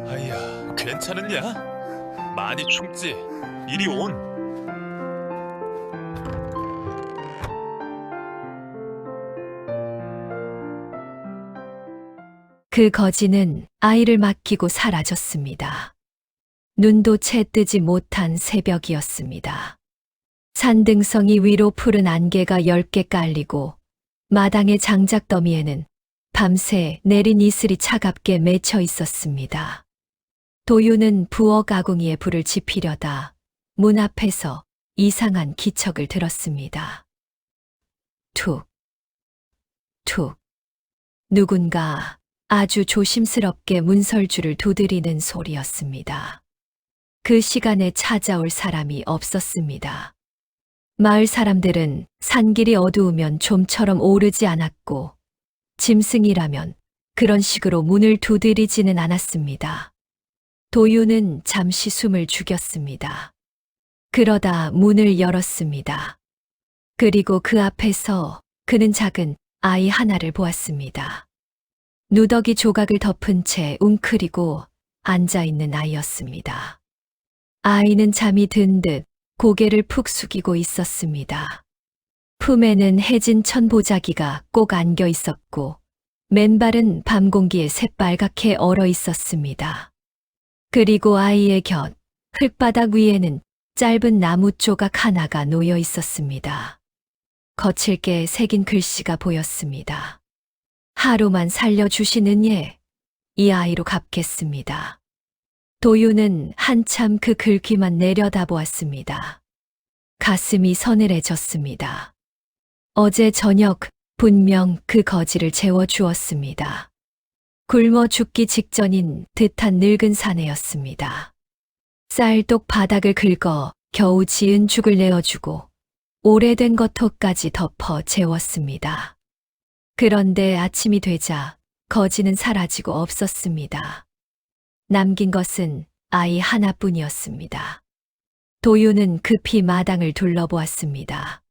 아이야, 괜찮으냐? 많이 춥지? 이리 온. 그 거지는 아이를 맡기고 사라졌습니다. 눈도 채 뜨지 못한 새벽이었습니다. 산등성이 위로 푸른 안개가 10개 깔리고 마당의 장작더미에는 밤새 내린 이슬이 차갑게 맺혀 있었습니다. 도유는 부엌 아궁이에 불을 지피려다 문 앞에서 이상한 기척을 들었습니다. 툭, 툭. 누군가 아주 조심스럽게 문설주를 두드리는 소리였습니다. 그 시간에 찾아올 사람이 없었습니다. 마을 사람들은 산길이 어두우면 좀처럼 오르지 않았고 짐승이라면 그런 식으로 문을 두드리지는 않았습니다. 도유는 잠시 숨을 죽였습니다. 그러다 문을 열었습니다. 그리고 그 앞에서 그는 작은 아이 하나를 보았습니다. 누더기 조각을 덮은 채 웅크리고 앉아있는 아이였습니다. 아이는 잠이 든 듯 고개를 푹 숙이고 있었습니다. 품에는 해진 천보자기가 꼭 안겨 있었고 맨발은 밤 공기에 새빨갛게 얼어 있었습니다. 그리고 아이의 곁 흙바닥 위에는 짧은 나무 조각 하나가 놓여 있었습니다. 거칠게 새긴 글씨가 보였습니다. 하루만 살려주시는 예, 이 아이로 갚겠습니다. 도유는 한참 그 글귀만 내려다보았습니다. 가슴이 서늘해졌습니다. 어제 저녁 분명 그 거지를 재워주었습니다. 굶어 죽기 직전인 듯한 늙은 사내였습니다. 쌀독 바닥을 긁어 겨우 지은 죽을 내어주고 오래된 것토까지 덮어 재웠습니다. 그런데 아침이 되자 거지는 사라지고 없었습니다. 남긴 것은 아이 하나뿐이었습니다. 도유는 급히 마당을 둘러보았습니다.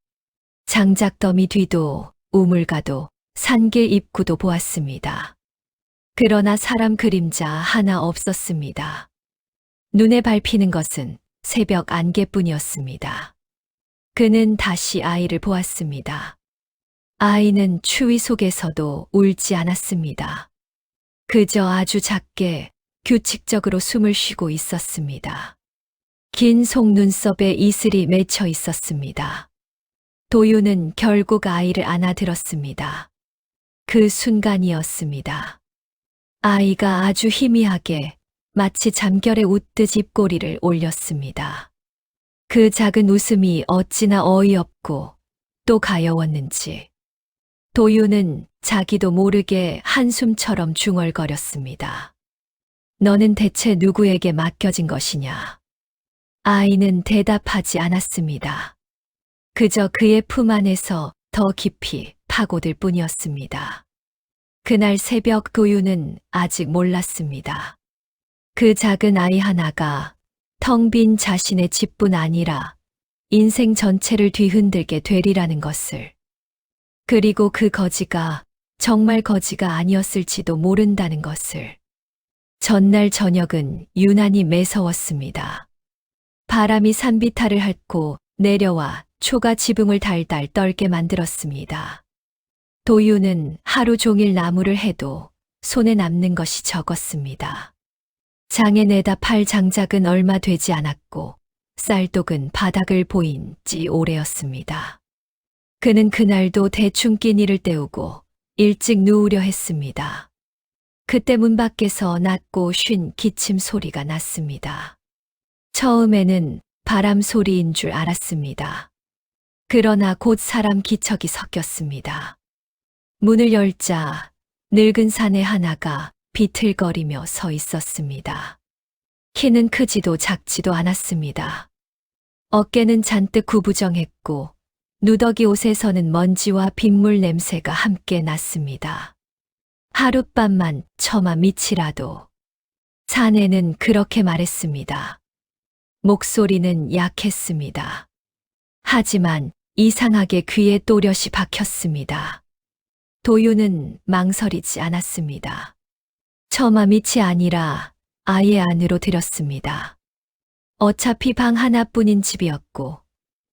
장작더미 뒤도 우물가도 산길 입구도 보았습니다. 그러나 사람 그림자 하나 없었습니다. 눈에 밟히는 것은 새벽 안개뿐이었습니다. 그는 다시 아이를 보았습니다. 아이는 추위 속에서도 울지 않았습니다. 그저 아주 작게 규칙적으로 숨을 쉬고 있었습니다. 긴 속눈썹에 이슬이 맺혀 있었습니다. 도유는 결국 아이를 안아들었습니다. 그 순간이었습니다. 아이가 아주 희미하게 마치 잠결에 웃듯 입꼬리를 올렸습니다. 그 작은 웃음이 어찌나 어이없고 또 가여웠는지 도유는 자기도 모르게 한숨처럼 중얼거렸습니다. 너는 대체 누구에게 맡겨진 것이냐? 아이는 대답하지 않았습니다. 그저 그의 품 안에서 더 깊이 파고들 뿐이었습니다. 그날 새벽 도유는 아직 몰랐습니다. 그 작은 아이 하나가 텅 빈 자신의 집뿐 아니라 인생 전체를 뒤흔들게 되리라는 것을. 그리고 그 거지가 정말 거지가 아니었을지도 모른다는 것을. 전날 저녁은 유난히 매서웠습니다. 바람이 산비탈을 핥고 내려와 초가 지붕을 달달 떨게 만들었습니다. 도유는 하루 종일 나무를 해도 손에 남는 것이 적었습니다. 장에 내다 팔 장작은 얼마 되지 않았고 쌀독은 바닥을 보인 지 오래였습니다. 그는 그날도 대충 끼니를 때우고 일찍 누우려 했습니다. 그때 문 밖에서 낮고 쉰 기침 소리가 났습니다. 처음에는 바람 소리인 줄 알았습니다. 그러나 곧 사람 기척이 섞였습니다. 문을 열자 늙은 사내 하나가 비틀거리며 서 있었습니다. 키는 크지도 작지도 않았습니다. 어깨는 잔뜩 구부정했고 누더기 옷에서는 먼지와 빗물 냄새가 함께 났습니다. 하룻밤만 처마 밑이라도. 사내는 그렇게 말했습니다. 목소리는 약했습니다. 하지만 이상하게 귀에 또렷이 박혔습니다. 도유는 망설이지 않았습니다. 처마 밑이 아니라 아예 안으로 들였습니다. 어차피 방 하나뿐인 집이었고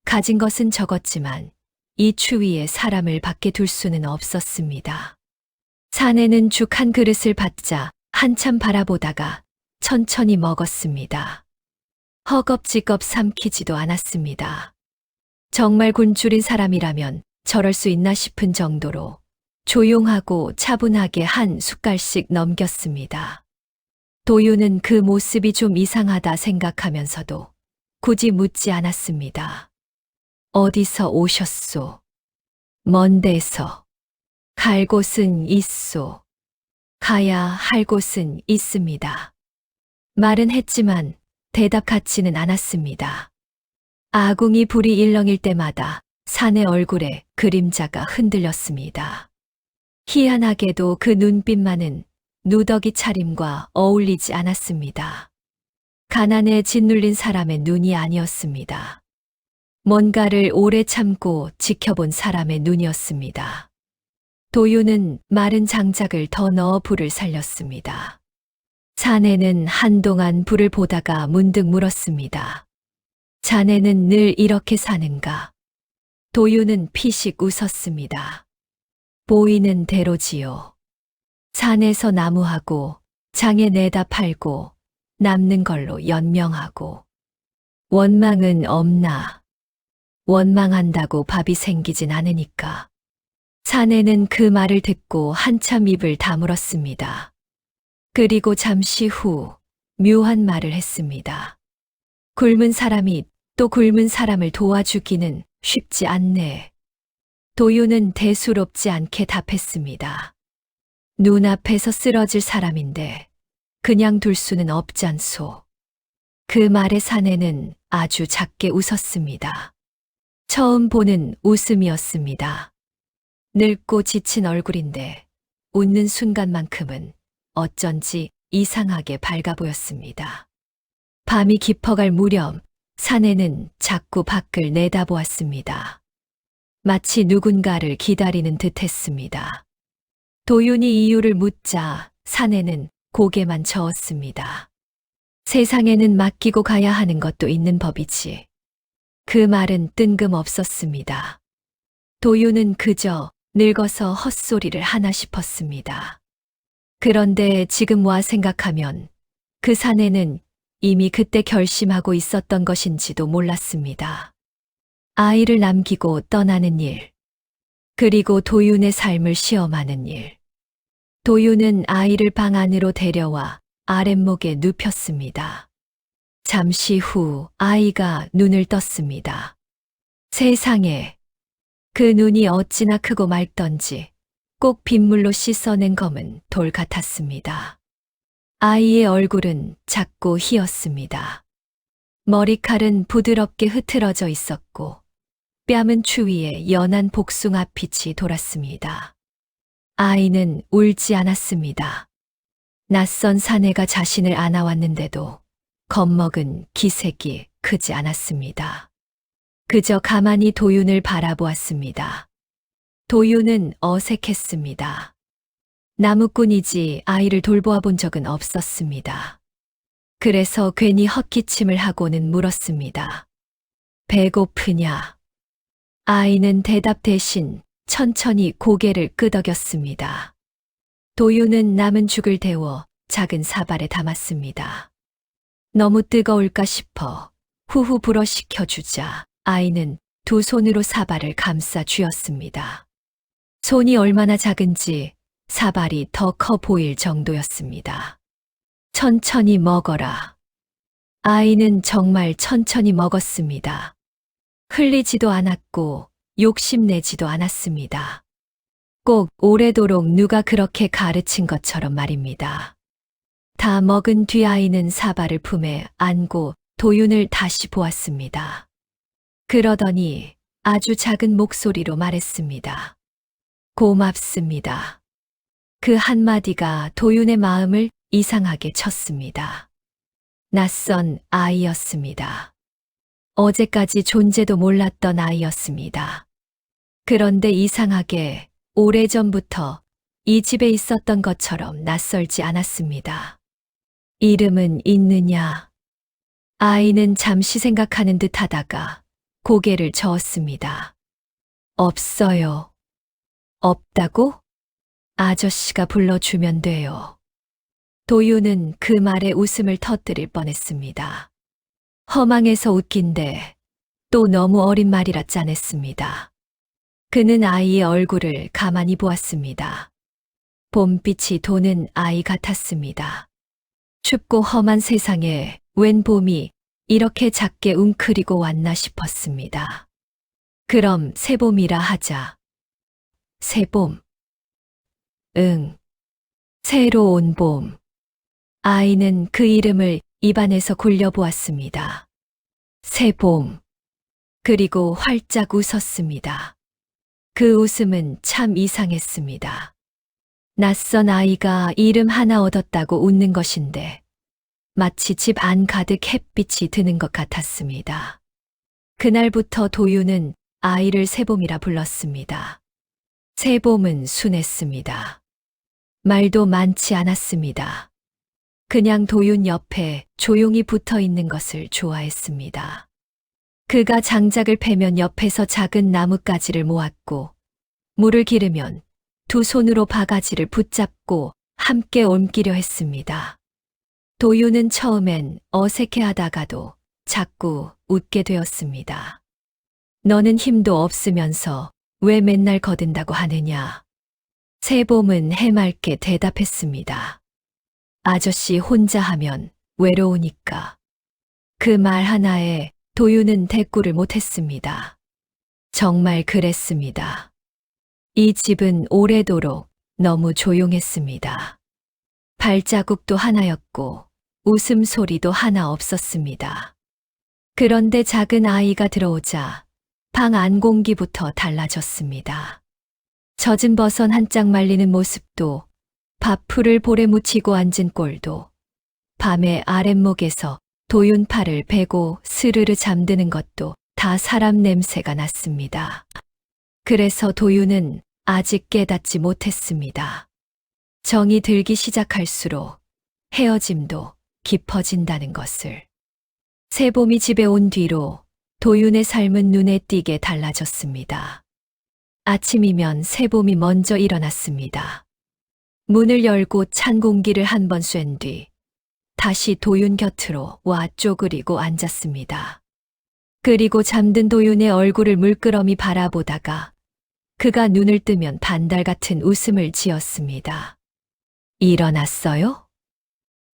가진 것은 적었지만 이 추위에 사람을 밖에 둘 수는 없었습니다. 사내는 죽 한 그릇을 받자 한참 바라보다가 천천히 먹었습니다. 허겁지겁 삼키지도 않았습니다. 정말 굶주린 사람이라면 저럴 수 있나 싶은 정도로 조용하고 차분하게 한 숟갈씩 넘겼습니다. 도유는 그 모습이 좀 이상하다 생각하면서도 굳이 묻지 않았습니다. 어디서 오셨소? 먼 데서. 갈 곳은 있소. 가야 할 곳은 있습니다. 말은 했지만 대답 같지는 않았습니다. 아궁이 불이 일렁일 때마다 산의 얼굴에 그림자가 흔들렸습니다. 희한하게도 그 눈빛만은 누더기 차림과 어울리지 않았습니다. 가난에 짓눌린 사람의 눈이 아니었습니다. 뭔가를 오래 참고 지켜본 사람의 눈이었습니다. 도유는 마른 장작을 더 넣어 불을 살렸습니다. 사내는 한동안 불을 보다가 문득 물었습니다. 자네는 늘 이렇게 사는가? 도유는 피식 웃었습니다. 보이는 대로지요. 산에서 나무하고 장에 내다 팔고 남는 걸로 연명하고. 원망은 없나? 원망한다고 밥이 생기진 않으니까. 사내는 그 말을 듣고 한참 입을 다물었습니다. 그리고 잠시 후 묘한 말을 했습니다. 굶은 사람이 또 굶은 사람을 도와주기는 쉽지 않네. 도유는 대수롭지 않게 답했습니다. 눈앞에서 쓰러질 사람인데 그냥 둘 수는 없잖소. 그 말에 사내는 아주 작게 웃었습니다. 처음 보는 웃음이었습니다. 늙고 지친 얼굴인데 웃는 순간만큼은 어쩐지 이상하게 밝아 보였습니다. 밤이 깊어갈 무렵 사내는 자꾸 밖을 내다보았습니다. 마치 누군가를 기다리는 듯 했습니다. 도윤이 이유를 묻자 사내는 고개만 저었습니다. 세상에는 맡기고 가야 하는 것도 있는 법이지. 그 말은 뜬금없었습니다. 도윤은 그저 늙어서 헛소리를 하나 싶었습니다. 그런데 지금 와 생각하면 그 사내는 이미 그때 결심하고 있었던 것인지도 몰랐습니다. 아이를 남기고 떠나는 일, 그리고 도윤의 삶을 시험하는 일. 도윤은 아이를 방 안으로 데려와 아랫목에 눕혔습니다. 잠시 후 아이가 눈을 떴습니다. 세상에, 그 눈이 어찌나 크고 맑던지 꼭 빗물로 씻어낸 검은 돌 같았습니다. 아이의 얼굴은 작고 희었습니다. 머리칼은 부드럽게 흐트러져 있었고 뺨은 추위에 연한 복숭아빛이 돌았습니다. 아이는 울지 않았습니다. 낯선 사내가 자신을 안아왔는데도 겁먹은 기색이 크지 않았습니다. 그저 가만히 도윤을 바라보았습니다. 도윤은 어색했습니다. 나무꾼이지 아이를 돌보아 본 적은 없었습니다. 그래서 괜히 헛기침을 하고는 물었습니다. 배고프냐? 아이는 대답 대신 천천히 고개를 끄덕였습니다. 도윤은 남은 죽을 데워 작은 사발에 담았습니다. 너무 뜨거울까 싶어 후후 불어 식혀주자 아이는 두 손으로 사발을 감싸 쥐었습니다. 손이 얼마나 작은지 사발이 더 커 보일 정도였습니다. 천천히 먹어라. 아이는 정말 천천히 먹었습니다. 흘리지도 않았고 욕심내지도 않았습니다. 꼭 오래도록 누가 그렇게 가르친 것처럼 말입니다. 다 먹은 뒤 아이는 사발을 품에 안고 도윤을 다시 보았습니다. 그러더니 아주 작은 목소리로 말했습니다. 고맙습니다. 그 한마디가 도윤의 마음을 이상하게 쳤습니다. 낯선 아이였습니다. 어제까지 존재도 몰랐던 아이였습니다. 그런데 이상하게 오래전부터 이 집에 있었던 것처럼 낯설지 않았습니다. 이름은 있느냐? 아이는 잠시 생각하는 듯 하다가 고개를 저었습니다. 없어요. 없다고? 아저씨가 불러주면 돼요. 도윤은 그 말에 웃음을 터뜨릴 뻔했습니다. 허망해서 웃긴데 또 너무 어린 말이라 짠했습니다. 그는 아이의 얼굴을 가만히 보았습니다. 봄빛이 도는 아이 같았습니다. 춥고 험한 세상에 웬 봄이 이렇게 작게 웅크리고 왔나 싶었습니다. 그럼 새봄이라 하자. 새봄. 응. 새로 온 봄. 아이는 그 이름을 입안에서 굴려보았습니다. 새봄. 그리고 활짝 웃었습니다. 그 웃음은 참 이상했습니다. 낯선 아이가 이름 하나 얻었다고 웃는 것인데 마치 집 안 가득 햇빛이 드는 것 같았습니다. 그날부터 도윤은 아이를 새봄이라 불렀습니다. 새봄은 순했습니다. 말도 많지 않았습니다. 그냥 도윤 옆에 조용히 붙어 있는 것을 좋아했습니다. 그가 장작을 패면 옆에서 작은 나뭇가지를 모았고, 물을 기르면 두 손으로 바가지를 붙잡고 함께 옮기려 했습니다. 도윤은 처음엔 어색해하다가도 자꾸 웃게 되었습니다. 너는 힘도 없으면서 왜 맨날 거든다고 하느냐? 새봄은 해맑게 대답했습니다. 아저씨 혼자 하면 외로우니까. 그 말 하나에 도윤은 대꾸를 못했습니다. 정말 그랬습니다. 이 집은 오래도록 너무 조용했습니다. 발자국도 하나였고 웃음소리도 하나 없었습니다. 그런데 작은 아이가 들어오자 방 안 공기부터 달라졌습니다. 젖은 버선 한 짝 말리는 모습도, 밥풀을 볼에 묻히고 앉은 꼴도, 밤에 아랫목에서 도윤 팔을 베고 스르르 잠드는 것도 다 사람 냄새가 났습니다. 그래서 도윤은 아직 깨닫지 못했습니다. 정이 들기 시작할수록 헤어짐도 깊어진다는 것을. 새봄이 집에 온 뒤로 도윤의 삶은 눈에 띄게 달라졌습니다. 아침이면 새봄이 먼저 일어났습니다. 문을 열고 찬 공기를 한 번 쐰 뒤 다시 도윤 곁으로 와 쪼그리고 앉았습니다. 그리고 잠든 도윤의 얼굴을 물끄러미 바라보다가 그가 눈을 뜨면 반달 같은 웃음을 지었습니다. 일어났어요?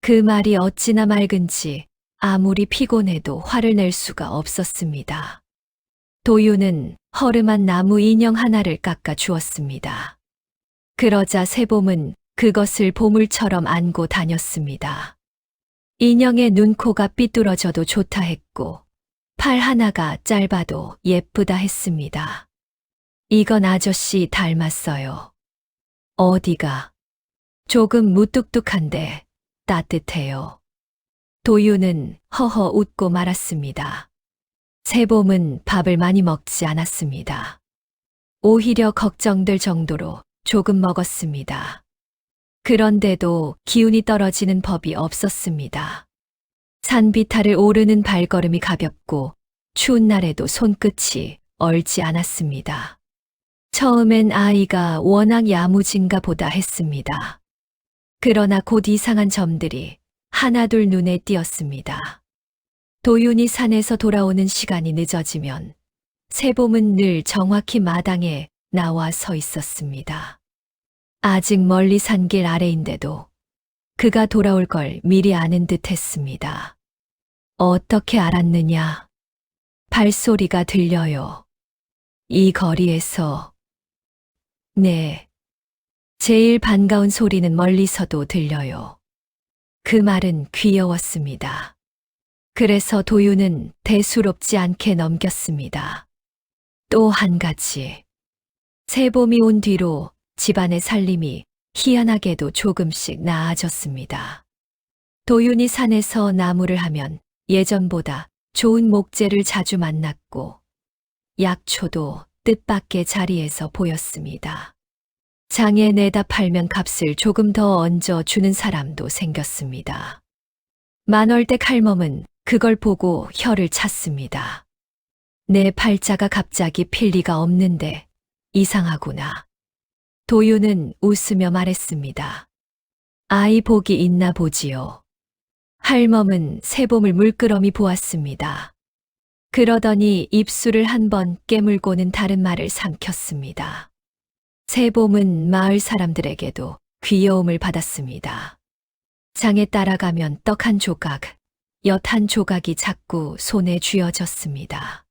그 말이 어찌나 맑은지 아무리 피곤해도 화를 낼 수가 없었습니다. 도윤은 허름한 나무 인형 하나를 깎아 주었습니다. 그러자 새봄은 그것을 보물처럼 안고 다녔습니다. 인형의 눈코가 삐뚤어져도 좋다 했고 팔 하나가 짧아도 예쁘다 했습니다. 이건 아저씨 닮았어요. 어디가? 조금 무뚝뚝한데 따뜻해요. 도윤은 허허 웃고 말았습니다. 새봄은 밥을 많이 먹지 않았습니다. 오히려 걱정될 정도로 조금 먹었습니다. 그런데도 기운이 떨어지는 법이 없었습니다. 산비탈을 오르는 발걸음이 가볍고 추운 날에도 손끝이 얼지 않았습니다. 처음엔 아이가 워낙 야무진가 보다 했습니다. 그러나 곧 이상한 점들이 하나둘 눈에 띄었습니다. 도윤이 산에서 돌아오는 시간이 늦어지면 새봄은 늘 정확히 마당에 나와 서 있었습니다. 아직 멀리 산길 아래인데도 그가 돌아올 걸 미리 아는 듯 했습니다. 어떻게 알았느냐? 발소리가 들려요. 이 거리에서. 네. 제일 반가운 소리는 멀리서도 들려요. 그 말은 귀여웠습니다. 그래서 도윤은 대수롭지 않게 넘겼습니다. 또 한 가지. 새봄이 온 뒤로 집안의 살림이 희한하게도 조금씩 나아졌습니다. 도윤이 산에서 나무를 하면 예전보다 좋은 목재를 자주 만났고 약초도 뜻밖의 자리에서 보였습니다. 장에 내다 팔면 값을 조금 더 얹어 주는 사람도 생겼습니다. 만월댁 할멈은 그걸 보고 혀를 찼습니다. 내 팔자가 갑자기 필 리가 없는데 이상하구나. 도윤은 웃으며 말했습니다. 아이 복이 있나 보지요. 할멈은 새봄을 물끄러미 보았습니다. 그러더니 입술을 한번 깨물고는 다른 말을 삼켰습니다. 새봄은 마을 사람들에게도 귀여움을 받았습니다. 장에 따라가면 떡 한 조각, 엿 한 조각이 자꾸 손에 쥐어졌습니다.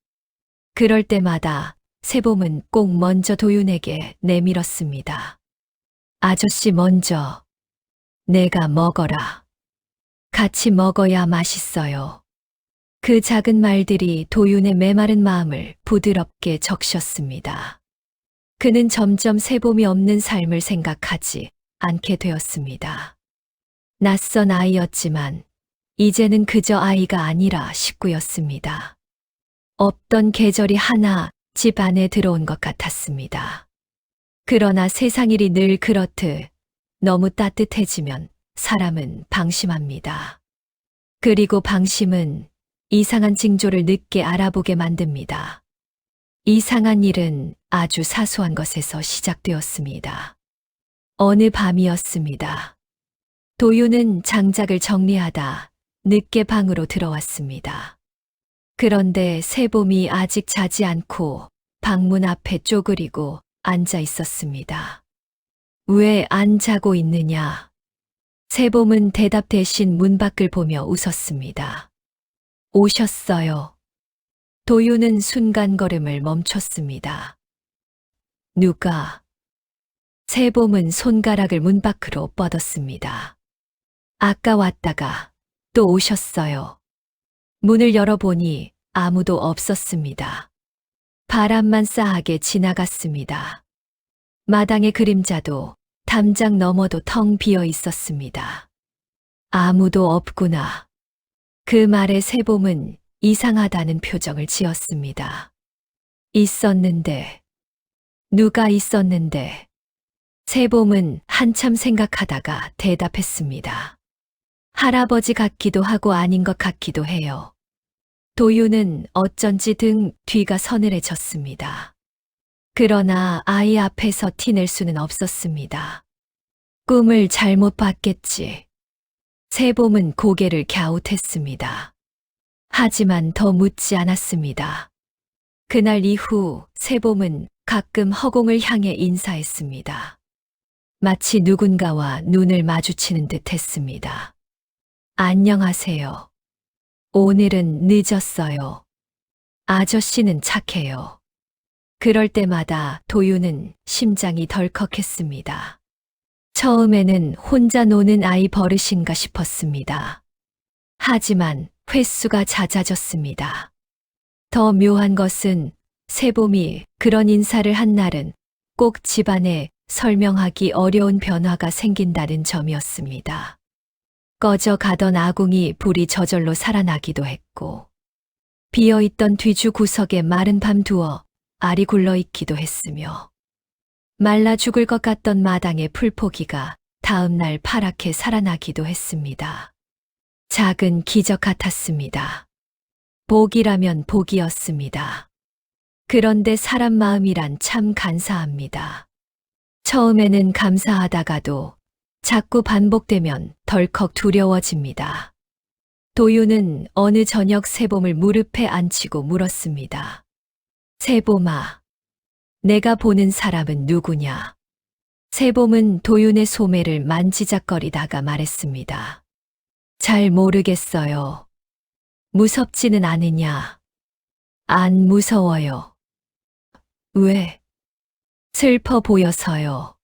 그럴 때마다 새봄은 꼭 먼저 도윤에게 내밀었습니다. 아저씨 먼저, 내가 먹어라. 같이 먹어야 맛있어요. 그 작은 말들이 도윤의 메마른 마음을 부드럽게 적셨습니다. 그는 점점 새봄이 없는 삶을 생각하지 않게 되었습니다. 낯선 아이였지만 이제는 그저 아이가 아니라 식구였습니다. 없던 계절이 하나 집 안에 들어온 것 같았습니다. 그러나 세상 일이 늘 그렇듯 너무 따뜻해지면 사람은 방심합니다. 그리고 방심은 이상한 징조를 늦게 알아보게 만듭니다. 이상한 일은 아주 사소한 것에서 시작되었습니다. 어느 밤이었습니다. 도윤은 장작을 정리하다 늦게 방으로 들어왔습니다. 그런데 새봄이 아직 자지 않고 방문 앞에 쪼그리고 앉아 있었습니다. 왜 안 자고 있느냐? 새봄은 대답 대신 문 밖을 보며 웃었습니다. 오셨어요. 도윤은 순간 걸음을 멈췄습니다. 누가? 새봄은 손가락을 문 밖으로 뻗었습니다. 아까 왔다가 또 오셨어요. 문을 열어보니 아무도 없었습니다. 바람만 싸하게 지나갔습니다. 마당의 그림자도 담장 너머도 텅 비어 있었습니다. 아무도 없구나. 그 말에 새봄은 이상하다는 표정을 지었습니다. 있었는데, 누가 있었는데, 새봄은 한참 생각하다가 대답했습니다. 할아버지 같기도 하고 아닌 것 같기도 해요. 도윤은 어쩐지 등 뒤가 서늘해졌습니다. 그러나 아이 앞에서 티낼 수는 없었습니다. 꿈을 잘못 봤겠지. 새봄은 고개를 갸웃했습니다. 하지만 더 묻지 않았습니다. 그날 이후 새봄은 가끔 허공을 향해 인사했습니다. 마치 누군가와 눈을 마주치는 듯 했습니다. 안녕하세요. 오늘은 늦었어요. 아저씨는 착해요. 그럴 때마다 도윤은 심장이 덜컥했습니다. 처음에는 혼자 노는 아이 버릇인가 싶었습니다. 하지만 횟수가 잦아졌습니다. 더 묘한 것은 새봄이 그런 인사를 한 날은 꼭 집안에 설명하기 어려운 변화가 생긴다는 점이었습니다. 꺼져 가던 아궁이 불이 저절로 살아나기도 했고, 비어있던 뒤주 구석에 마른 밤 두어 알이 굴러있기도 했으며, 말라 죽을 것 같던 마당의 풀포기가 다음 날 파랗게 살아나기도 했습니다. 작은 기적 같았습니다. 복이라면 복이었습니다. 그런데 사람 마음이란 참 간사합니다. 처음에는 감사하다가도 자꾸 반복되면 덜컥 두려워집니다. 도윤은 어느 저녁 새봄을 무릎에 앉히고 물었습니다. 새봄아, 내가 보는 사람은 누구냐? 새봄은 도윤의 소매를 만지작거리다가 말했습니다. 잘 모르겠어요. 무섭지는 않으냐? 안 무서워요. 왜? 슬퍼 보여서요.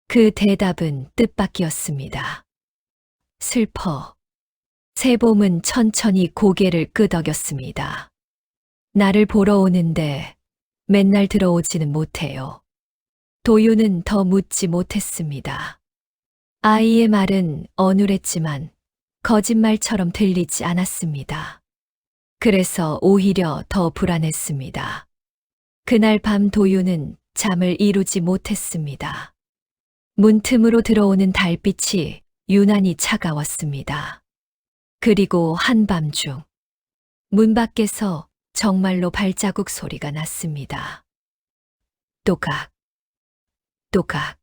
그 대답은 뜻밖이었습니다. 슬퍼. 새봄은 천천히 고개를 끄덕였습니다. 나를 보러 오는데 맨날 들어오지는 못해요. 도윤은 더 묻지 못했습니다. 아이의 말은 어눌했지만 거짓말처럼 들리지 않았습니다. 그래서 오히려 더 불안했습니다. 그날 밤 도윤은 잠을 이루지 못했습니다. 문틈으로 들어오는 달빛이 유난히 차가웠습니다. 그리고 한밤중 문 밖에서 정말로 발자국 소리가 났습니다. 또각, 또각.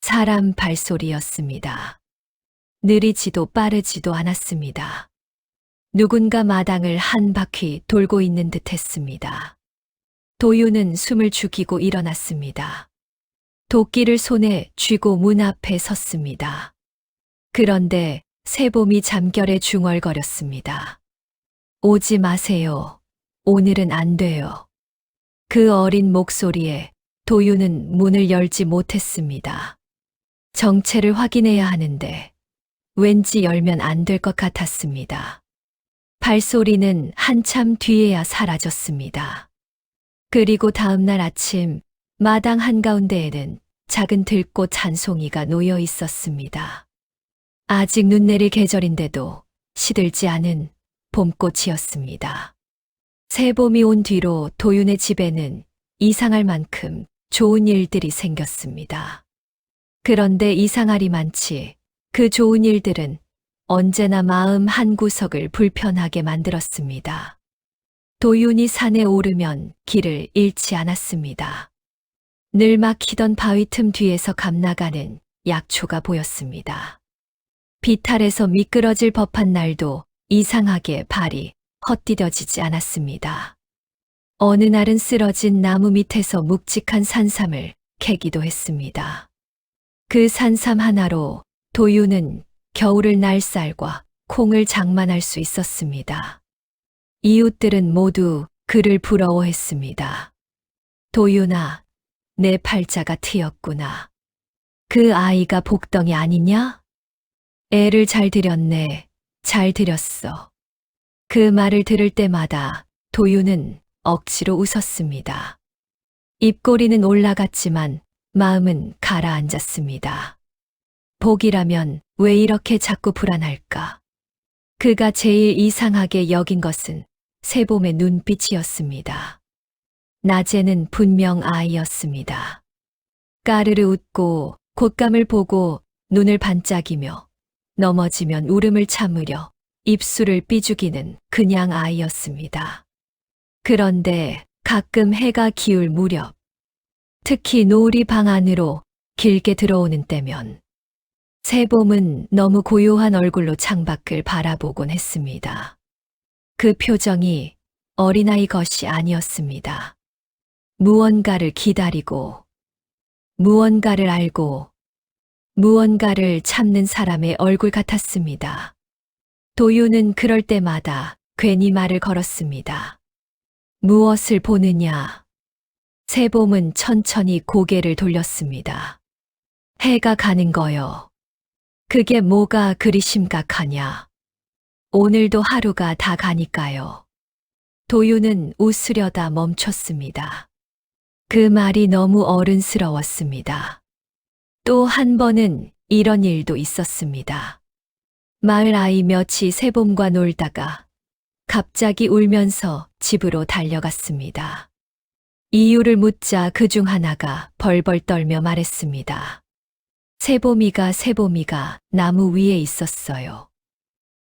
사람 발소리였습니다. 느리지도 빠르지도 않았습니다. 누군가 마당을 한 바퀴 돌고 있는 듯 했습니다. 도유는 숨을 죽이고 일어났습니다. 도끼를 손에 쥐고 문 앞에 섰습니다. 그런데 새봄이 잠결에 중얼거렸습니다. 오지 마세요. 오늘은 안 돼요. 그 어린 목소리에 도유는 문을 열지 못했습니다. 정체를 확인해야 하는데 왠지 열면 안 될 것 같았습니다. 발소리는 한참 뒤에야 사라졌습니다. 그리고 다음 날 아침 마당 한가운데에는 작은 들꽃 한 송이가 놓여 있었습니다. 아직 눈 내릴 계절인데도 시들지 않은 봄꽃이었습니다. 새봄이 온 뒤로 도윤의 집에는 이상할 만큼 좋은 일들이 생겼습니다. 그런데 이상하리만치 그 좋은 일들은 언제나 마음 한구석을 불편하게 만들었습니다. 도윤이 산에 오르면 길을 잃지 않았습니다. 늘 막히던 바위 틈 뒤에서 감나가는 약초가 보였습니다. 비탈에서 미끄러질 법한 날도 이상하게 발이 헛디뎌지지 않았습니다. 어느 날은 쓰러진 나무 밑에서 묵직한 산삼을 캐기도 했습니다. 그 산삼 하나로 도유는 겨울을 날 쌀과 콩을 장만할 수 있었습니다. 이웃들은 모두 그를 부러워했습니다. 도유나, 내 팔자가 트였구나. 그 아이가 복덩이 아니냐? 애를 잘 들였네. 잘 들였어. 그 말을 들을 때마다 도유는 억지로 웃었습니다. 입꼬리는 올라갔지만 마음은 가라앉았습니다. 복이라면 왜 이렇게 자꾸 불안할까? 그가 제일 이상하게 여긴 것은 새봄의 눈빛이었습니다. 낮에는 분명 아이였습니다. 까르르 웃고 곶감을 보고 눈을 반짝이며 넘어지면 울음을 참으려 입술을 삐죽이는 그냥 아이였습니다. 그런데 가끔 해가 기울 무렵, 특히 노을이 방 안으로 길게 들어오는 때면 새봄은 너무 고요한 얼굴로 창밖을 바라보곤 했습니다. 그 표정이 어린아이 것이 아니었습니다. 무언가를 기다리고, 무언가를 알고, 무언가를 참는 사람의 얼굴 같았습니다. 도유는 그럴 때마다 괜히 말을 걸었습니다. 무엇을 보느냐? 새봄은 천천히 고개를 돌렸습니다. 해가 가는 거요. 그게 뭐가 그리 심각하냐? 오늘도 하루가 다 가니까요. 도유는 웃으려다 멈췄습니다. 그 말이 너무 어른스러웠습니다. 또 한 번은 이런 일도 있었습니다. 마을 아이 몇이 새봄과 놀다가 갑자기 울면서 집으로 달려갔습니다. 이유를 묻자 그중 하나가 벌벌 떨며 말했습니다. 새봄이가 나무 위에 있었어요.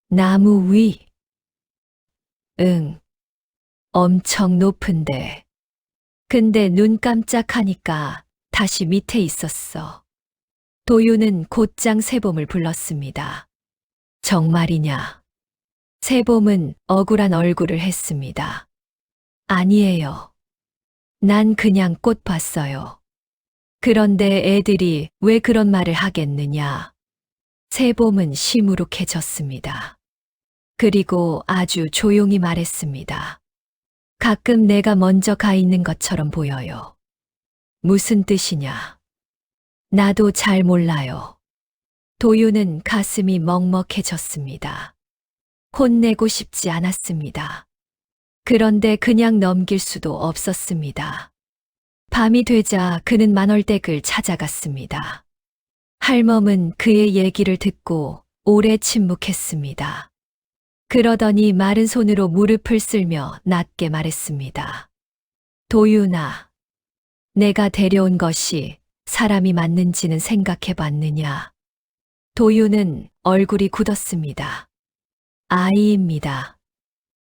나무 위? 응. 엄청 높은데. 근데 눈 깜짝하니까 다시 밑에 있었어. 도유는 곧장 새봄을 불렀습니다. 정말이냐? 새봄은 억울한 얼굴을 했습니다. 아니에요. 난 그냥 꽃 봤어요. 그런데 애들이 왜 그런 말을 하겠느냐? 새봄은 시무룩해졌습니다. 그리고 아주 조용히 말했습니다. 가끔 내가 먼저 가 있는 것처럼 보여요. 무슨 뜻이냐? 나도 잘 몰라요. 도유는 가슴이 먹먹해졌습니다. 혼내고 싶지 않았습니다. 그런데 그냥 넘길 수도 없었습니다. 밤이 되자 그는 만월댁을 찾아갔습니다. 할멈은 그의 얘기를 듣고 오래 침묵했습니다. 그러더니 마른 손으로 무릎을 쓸며 낮게 말했습니다. 도유나, 내가 데려온 것이 사람이 맞는지는 생각해 봤느냐? 도유는 얼굴이 굳었습니다. 아이입니다.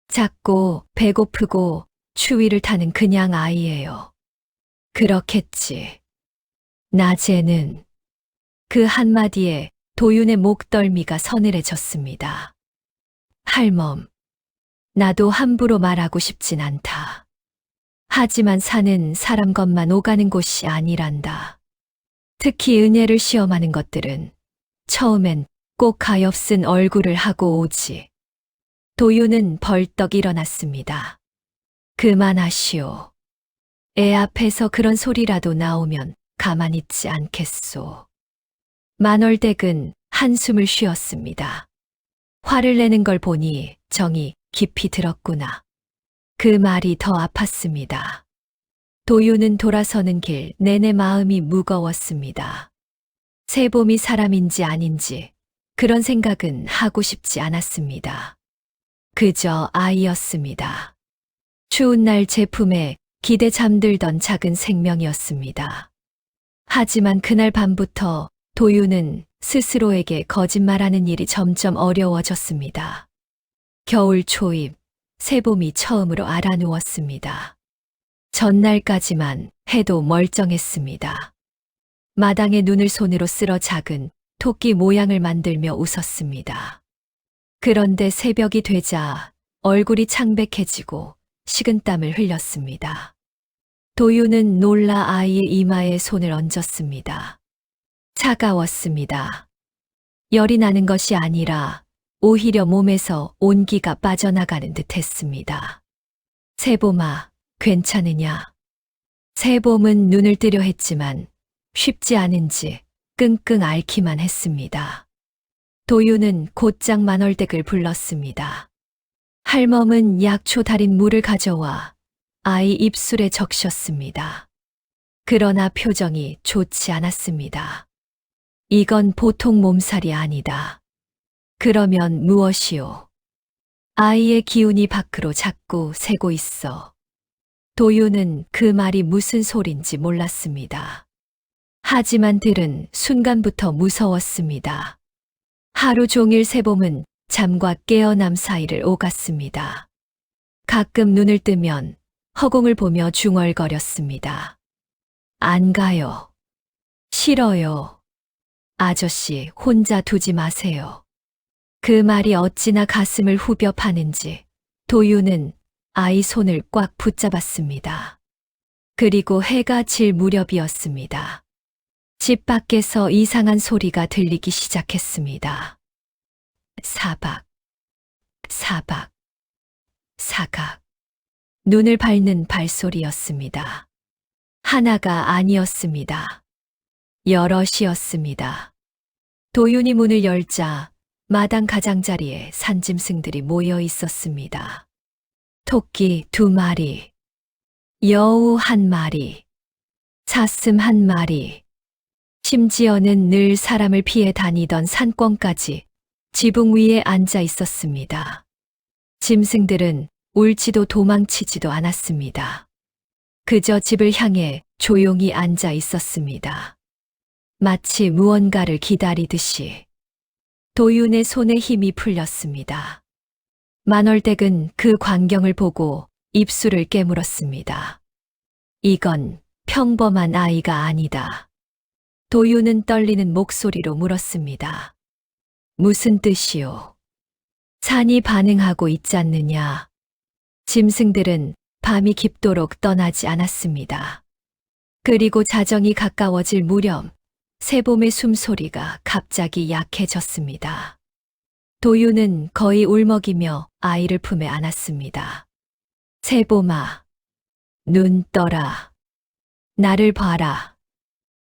작고 배고프고 추위를 타는 그냥 아이예요. 그렇겠지. 낮에는 그 한마디에 도윤의 목덜미가 서늘해졌습니다. 할멈, 나도 함부로 말하고 싶진 않다. 하지만 사는 사람 것만 오가는 곳이 아니란다. 특히 은혜를 시험하는 것들은 처음엔 꼭 가엾은 얼굴을 하고 오지. 도윤은 벌떡 일어났습니다. 그만하시오. 애 앞에서 그런 소리라도 나오면 가만히 있지 않겠소. 만월댁은 한숨을 쉬었습니다. 화를 내는 걸 보니 정이 깊이 들었구나. 그 말이 더 아팠습니다. 도윤은 돌아서는 길 내내 마음이 무거웠습니다. 세봄이 사람인지 아닌지 그런 생각은 하고 싶지 않았습니다. 그저 아이였습니다. 추운 날 제품에 기대 잠들던 작은 생명이었습니다. 하지만 그날 밤부터 도윤은 스스로에게 거짓말하는 일이 점점 어려워졌습니다. 겨울 초입, 세봄이 처음으로 알아누웠습니다. 전날까지만 해도 멀쩡했습니다. 마당에 눈을 손으로 쓸어 작은 토끼 모양을 만들며 웃었습니다. 그런데 새벽이 되자 얼굴이 창백해지고 식은땀을 흘렸습니다. 도윤은 놀라 아이의 이마에 손을 얹었습니다. 차가웠습니다. 열이 나는 것이 아니라 오히려 몸에서 온기가 빠져나가는 듯 했습니다. 세봄아, 괜찮으냐? 세봄은 눈을 뜨려 했지만 쉽지 않은지 끙끙 앓기만 했습니다. 도윤은 곧장 만월댁을 불렀습니다. 할멈은 약초 달인 물을 가져와 아이 입술에 적셨습니다. 그러나 표정이 좋지 않았습니다. 이건 보통 몸살이 아니다. 그러면 무엇이오? 아이의 기운이 밖으로 자꾸 새고 있어. 도윤은 그 말이 무슨 소린지 몰랐습니다. 하지만 들은 순간부터 무서웠습니다. 하루 종일 세봄은 잠과 깨어남 사이를 오갔습니다. 가끔 눈을 뜨면 허공을 보며 중얼거렸습니다. 안 가요. 싫어요. 아저씨 혼자 두지 마세요. 그 말이 어찌나 가슴을 후벼 파는지 도윤은 아이 손을 꽉 붙잡았습니다. 그리고 해가 질 무렵이었습니다. 집 밖에서 이상한 소리가 들리기 시작했습니다. 사박, 사박, 사각. 눈을 밟는 발소리였습니다. 하나가 아니었습니다. 여럿이었습니다. 도윤이 문을 열자 마당 가장자리에 산짐승들이 모여 있었습니다. 토끼 2마리, 여우 1마리, 사슴 1마리, 심지어는 늘 사람을 피해 다니던 산꿩까지 지붕 위에 앉아 있었습니다. 짐승들은 울지도 도망치지도 않았습니다. 그저 집을 향해 조용히 앉아 있었습니다. 마치 무언가를 기다리듯이. 도윤의 손에 힘이 풀렸습니다. 만월댁은 그 광경을 보고 입술을 깨물었습니다. 이건 평범한 아이가 아니다. 도윤은 떨리는 목소리로 물었습니다. 무슨 뜻이오? 산이 반응하고 있지 않느냐? 짐승들은 밤이 깊도록 떠나지 않았습니다. 그리고 자정이 가까워질 무렵 세봄의 숨소리가 갑자기 약해졌습니다. 도윤은 거의 울먹이며 아이를 품에 안았습니다. 세봄아, 눈 떠라. 나를 봐라.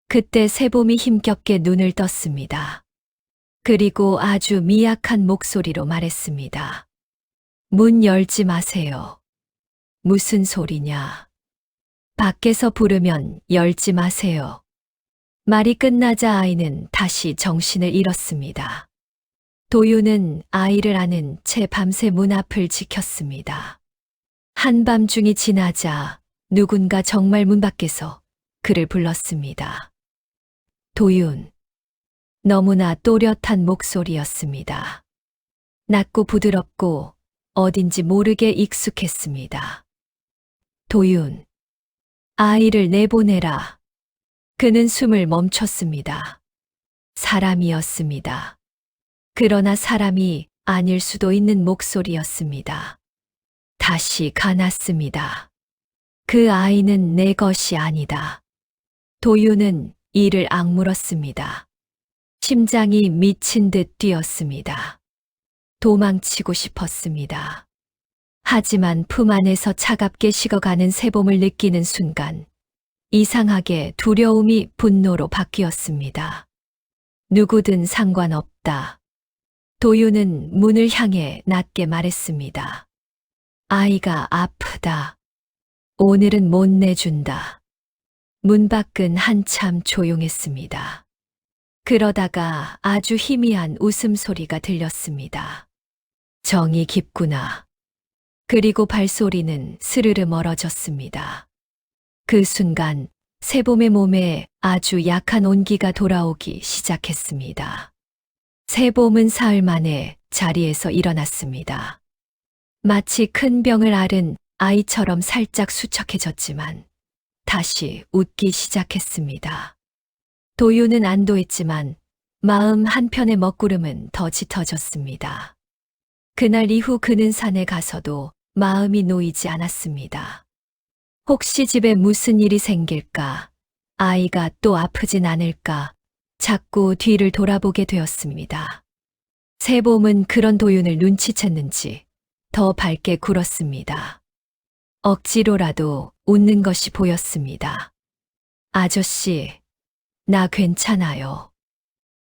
그때 세봄이 힘겹게 눈을 떴습니다. 그리고 아주 미약한 목소리로 말했습니다. 문 열지 마세요. 무슨 소리냐? 밖에서 부르면 열지 마세요. 말이 끝나자 아이는 다시 정신을 잃었습니다. 도윤은 아이를 안은 채 밤새 문 앞을 지켰습니다. 한밤중이 지나자 누군가 정말 문 밖에서 그를 불렀습니다. 도윤. 너무나 또렷한 목소리였습니다. 낮고 부드럽고 어딘지 모르게 익숙했습니다. 도윤, 아이를 내보내라. 그는 숨을 멈췄습니다. 사람이었습니다. 그러나 사람이 아닐 수도 있는 목소리였습니다. 다시 가났습니다. 그 아이는 내 것이 아니다. 도윤은 이를 악물었습니다. 심장이 미친 듯 뛰었습니다. 도망치고 싶었습니다. 하지만 품 안에서 차갑게 식어가는 새봄을 느끼는 순간 이상하게 두려움이 분노로 바뀌었습니다. 누구든 상관없다. 도윤은 문을 향해 낮게 말했습니다. 아이가 아프다. 오늘은 못 내준다. 문 밖은 한참 조용했습니다. 그러다가 아주 희미한 웃음소리가 들렸습니다. 정이 깊구나. 그리고 발소리는 스르르 멀어졌습니다. 그 순간 새봄의 몸에 아주 약한 온기가 돌아오기 시작했습니다. 새봄은 사흘 만에 자리에서 일어났습니다. 마치 큰 병을 앓은 아이처럼 살짝 수척해졌지만 다시 웃기 시작했습니다. 도윤은 안도했지만 마음 한편의 먹구름은 더 짙어졌습니다. 그날 이후 그는 산에 가서도 마음이 놓이지 않았습니다. 혹시 집에 무슨 일이 생길까? 아이가 또 아프진 않을까? 자꾸 뒤를 돌아보게 되었습니다. 새봄은 그런 도윤을 눈치챘는지 더 밝게 굴었습니다. 억지로라도 웃는 것이 보였습니다. 아저씨, 나 괜찮아요.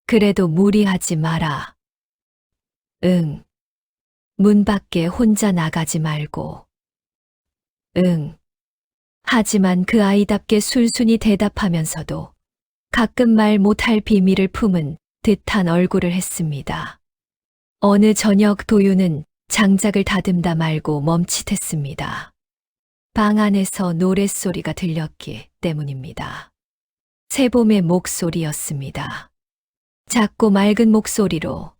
그래도 무리하지 마라. 응. 문 밖에 혼자 나가지 말고. 응. 하지만 그 아이답게 순순히 대답하면서도 가끔 말 못할 비밀을 품은 듯한 얼굴을 했습니다. 어느 저녁 도윤은 장작을 다듬다 말고 멈칫했습니다. 방 안에서 노랫소리가 들렸기 때문입니다. 새봄의 목소리였습니다. 작고 맑은 목소리로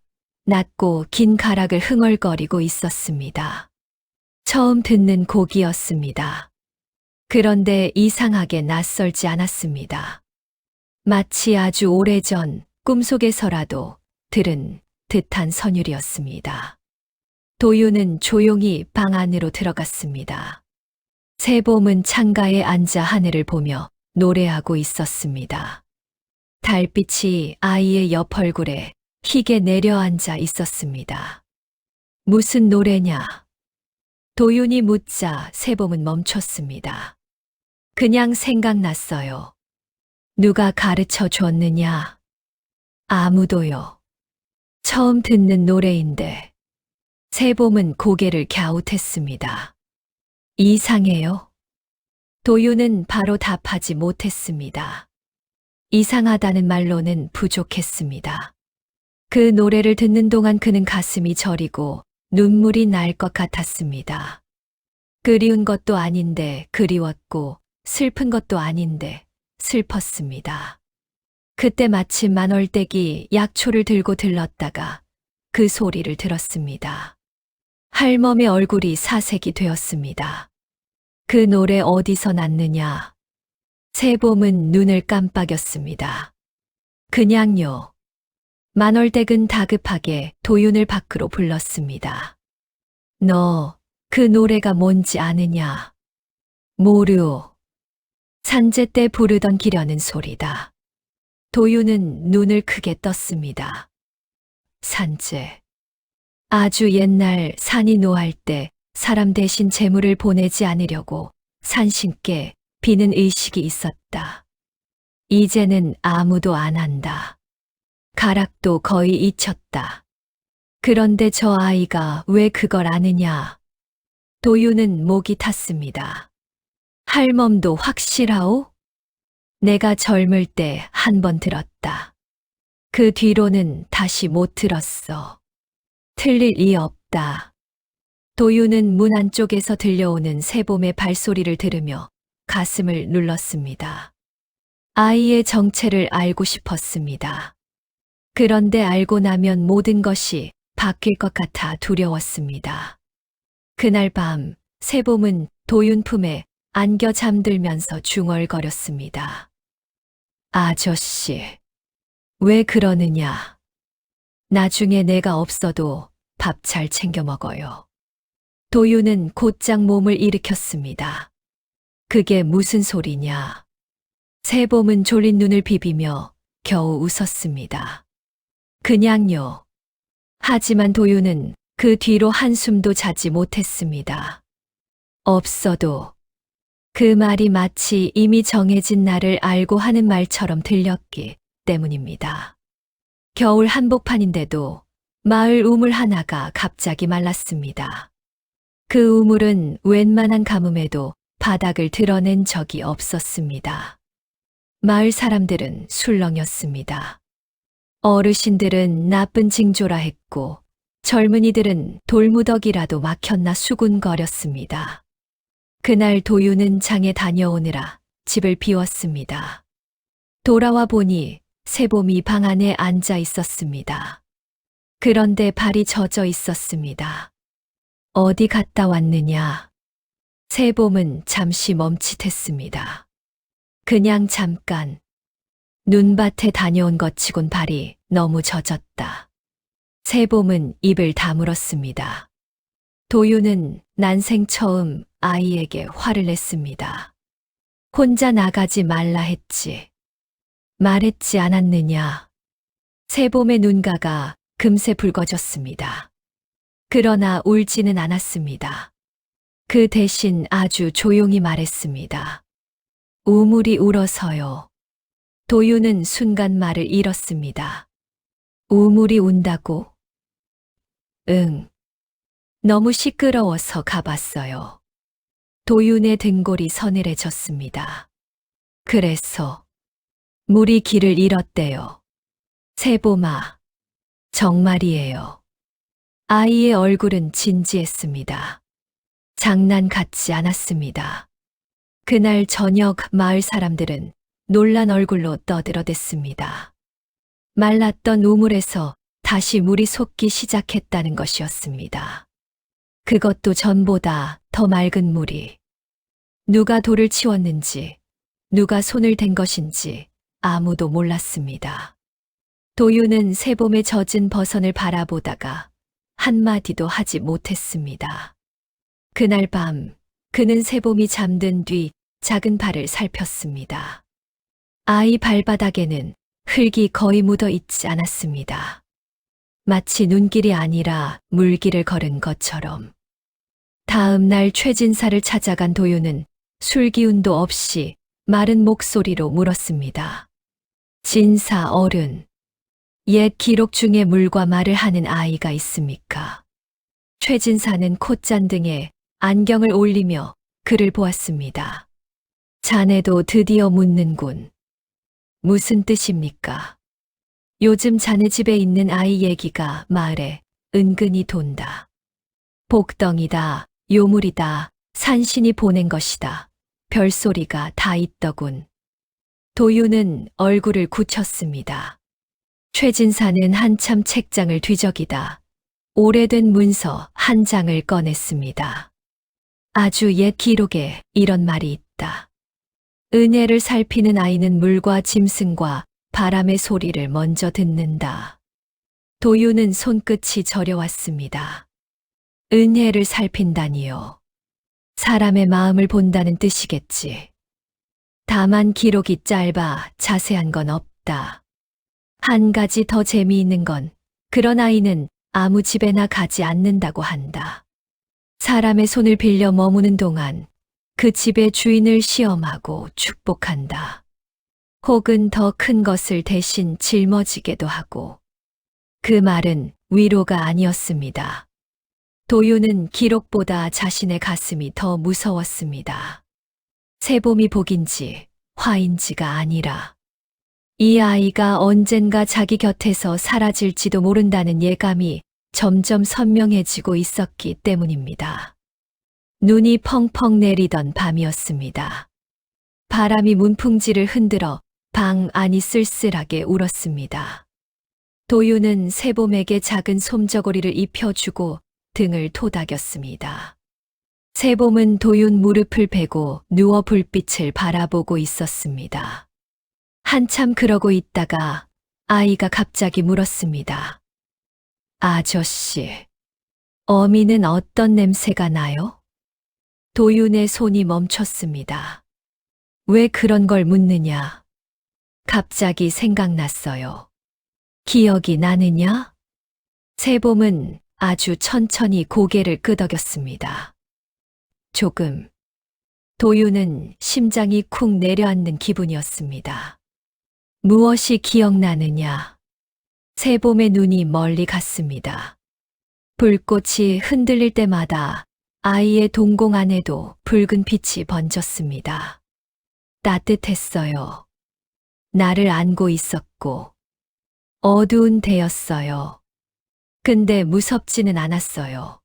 낮고 긴 가락을 흥얼거리고 있었습니다. 처음 듣는 곡이었습니다. 그런데 이상하게 낯설지 않았습니다. 마치 아주 오래전 꿈속에서라도 들은 듯한 선율이었습니다. 도윤은 조용히 방 안으로 들어갔습니다. 새봄은 창가에 앉아 하늘을 보며 노래하고 있었습니다. 달빛이 아이의 옆 얼굴에 희게 내려앉아 있었습니다. 무슨 노래냐? 도윤이 묻자 새봄은 멈췄습니다. 그냥 생각났어요. 누가 가르쳐 줬느냐? 아무도요. 처음 듣는 노래인데. 새봄은 고개를 갸웃했습니다. 이상해요? 도윤은 바로 답하지 못했습니다. 이상하다는 말로는 부족했습니다. 그 노래를 듣는 동안 그는 가슴이 저리고 눈물이 날 것 같았습니다. 그리운 것도 아닌데 그리웠고 슬픈 것도 아닌데 슬펐습니다. 그때 마침 만월댁이 약초를 들고 들렀다가 그 소리를 들었습니다. 할멈의 얼굴이 사색이 되었습니다. 그 노래 어디서 났느냐? 새봄은 눈을 깜빡였습니다. 그냥요. 만월댁은 다급하게 도윤을 밖으로 불렀습니다. 너 그 노래가 뭔지 아느냐? 모르오. 산제 때 부르던 기려는 소리다. 도윤은 눈을 크게 떴습니다. 산제. 아주 옛날 산이 노할 때 사람 대신 재물을 보내지 않으려고 산신께 비는 의식이 있었다. 이제는 아무도 안 한다. 가락도 거의 잊혔다. 그런데 저 아이가 왜 그걸 아느냐? 도윤은 목이 탔습니다. 할멈도 확실하오? 내가 젊을 때 한 번 들었다. 그 뒤로는 다시 못 들었어. 틀릴 리 없다. 도윤은 문 안쪽에서 들려오는 새봄의 발소리를 들으며 가슴을 눌렀습니다. 아이의 정체를 알고 싶었습니다. 그런데 알고 나면 모든 것이 바뀔 것 같아 두려웠습니다. 그날 밤 세봄은 도윤 품에 안겨 잠들면서 중얼거렸습니다. 아저씨, 왜 그러느냐? 나중에 내가 없어도 밥 잘 챙겨 먹어요. 도윤은 곧장 몸을 일으켰습니다. 그게 무슨 소리냐? 세봄은 졸린 눈을 비비며 겨우 웃었습니다. 그냥요. 하지만 도윤은 그 뒤로 한숨도 자지 못했습니다. 없어도 그 말이 마치 이미 정해진 날을 알고 하는 말처럼 들렸기 때문입니다. 겨울 한복판인데도 마을 우물 하나가 갑자기 말랐습니다. 그 우물은 웬만한 가뭄에도 바닥을 드러낸 적이 없었습니다. 마을 사람들은 술렁였습니다. 어르신들은 나쁜 징조라 했고 젊은이들은 돌무더기라도 막혔나 수군거렸습니다. 그날 도윤은 장에 다녀오느라 집을 비웠습니다. 돌아와 보니 세봄이 방 안에 앉아 있었습니다. 그런데 발이 젖어 있었습니다. 어디 갔다 왔느냐? 세봄은 잠시 멈칫했습니다. 그냥 잠깐. 눈밭에 다녀온 것 치곤 발이 너무 젖었다. 세봄은 입을 다물었습니다. 도윤은 난생 처음 아이에게 화를 냈습니다. 혼자 나가지 말라 했지. 말했지 않았느냐. 세봄의 눈가가 금세 붉어졌습니다. 그러나 울지는 않았습니다. 그 대신 아주 조용히 말했습니다. 우물이 울어서요. 도윤은 순간 말을 잃었습니다. 우물이 운다고? 응. 너무 시끄러워서 가봤어요. 도윤의 등골이 서늘해졌습니다. 그래서 물이 길을 잃었대요. 세봄아, 정말이에요. 아이의 얼굴은 진지했습니다. 장난 같지 않았습니다. 그날 저녁 마을 사람들은 놀란 얼굴로 떠들어댔습니다. 말랐던 우물에서 다시 물이 솟기 시작했다는 것이었습니다. 그것도 전보다 더 맑은 물이. 누가 돌을 치웠는지, 누가 손을 댄 것인지 아무도 몰랐습니다. 도윤은 세봄의 젖은 버선을 바라보다가 한마디도 하지 못했습니다. 그날 밤 그는 세봄이 잠든 뒤 작은 발을 살폈습니다. 아이 발바닥에는 흙이 거의 묻어 있지 않았습니다. 마치 눈길이 아니라 물길을 걸은 것처럼. 다음 날 최진사를 찾아간 도윤은 술기운도 없이 마른 목소리로 물었습니다. 진사 어른, 옛 기록 중에 물과 말을 하는 아이가 있습니까? 최진사는 콧잔등에 안경을 올리며 그를 보았습니다. 자네도 드디어 묻는군. 무슨 뜻입니까? 요즘 자네 집에 있는 아이 얘기가 마을에 은근히 돈다. 복덩이다, 요물이다, 산신이 보낸 것이다. 별소리가 다 있더군. 도윤은 얼굴을 굳혔습니다. 최진사는 한참 책장을 뒤적이다 오래된 문서 한 장을 꺼냈습니다. 아주 옛 기록에 이런 말이 있다. 은혜를 살피는 아이는 물과 짐승과 바람의 소리를 먼저 듣는다. 도윤은 손끝이 저려왔습니다. 은혜를 살핀다니요. 사람의 마음을 본다는 뜻이겠지. 다만 기록이 짧아 자세한 건 없다. 한 가지 더 재미있는 건 그런 아이는 아무 집에나 가지 않는다고 한다. 사람의 손을 빌려 머무는 동안 그 집의 주인을 시험하고 축복한다. 혹은 더 큰 것을 대신 짊어지게도 하고. 그 말은 위로가 아니었습니다. 도윤은 기록보다 자신의 가슴이 더 무서웠습니다. 세봄이 복인지 화인지가 아니라 이 아이가 언젠가 자기 곁에서 사라질지도 모른다는 예감이 점점 선명해지고 있었기 때문입니다. 눈이 펑펑 내리던 밤이었습니다. 바람이 문풍지를 흔들어 방 안이 쓸쓸하게 울었습니다. 도윤은 세봄에게 작은 솜저고리를 입혀주고 등을 토닥였습니다. 세봄은 도윤 무릎을 베고 누워 불빛을 바라보고 있었습니다. 한참 그러고 있다가 아이가 갑자기 물었습니다. 아저씨, 어미는 어떤 냄새가 나요? 도윤의 손이 멈췄습니다. 왜 그런 걸 묻느냐? 갑자기 생각났어요. 기억이 나느냐? 세봄은 아주 천천히 고개를 끄덕였습니다. 조금. 도윤은 심장이 쿵 내려앉는 기분이었습니다. 무엇이 기억나느냐? 세봄의 눈이 멀리 갔습니다. 불꽃이 흔들릴 때마다 아이의 동공 안에도 붉은 빛이 번졌습니다. 따뜻했어요. 나를 안고 있었고, 어두운 데였어요. 근데 무섭지는 않았어요.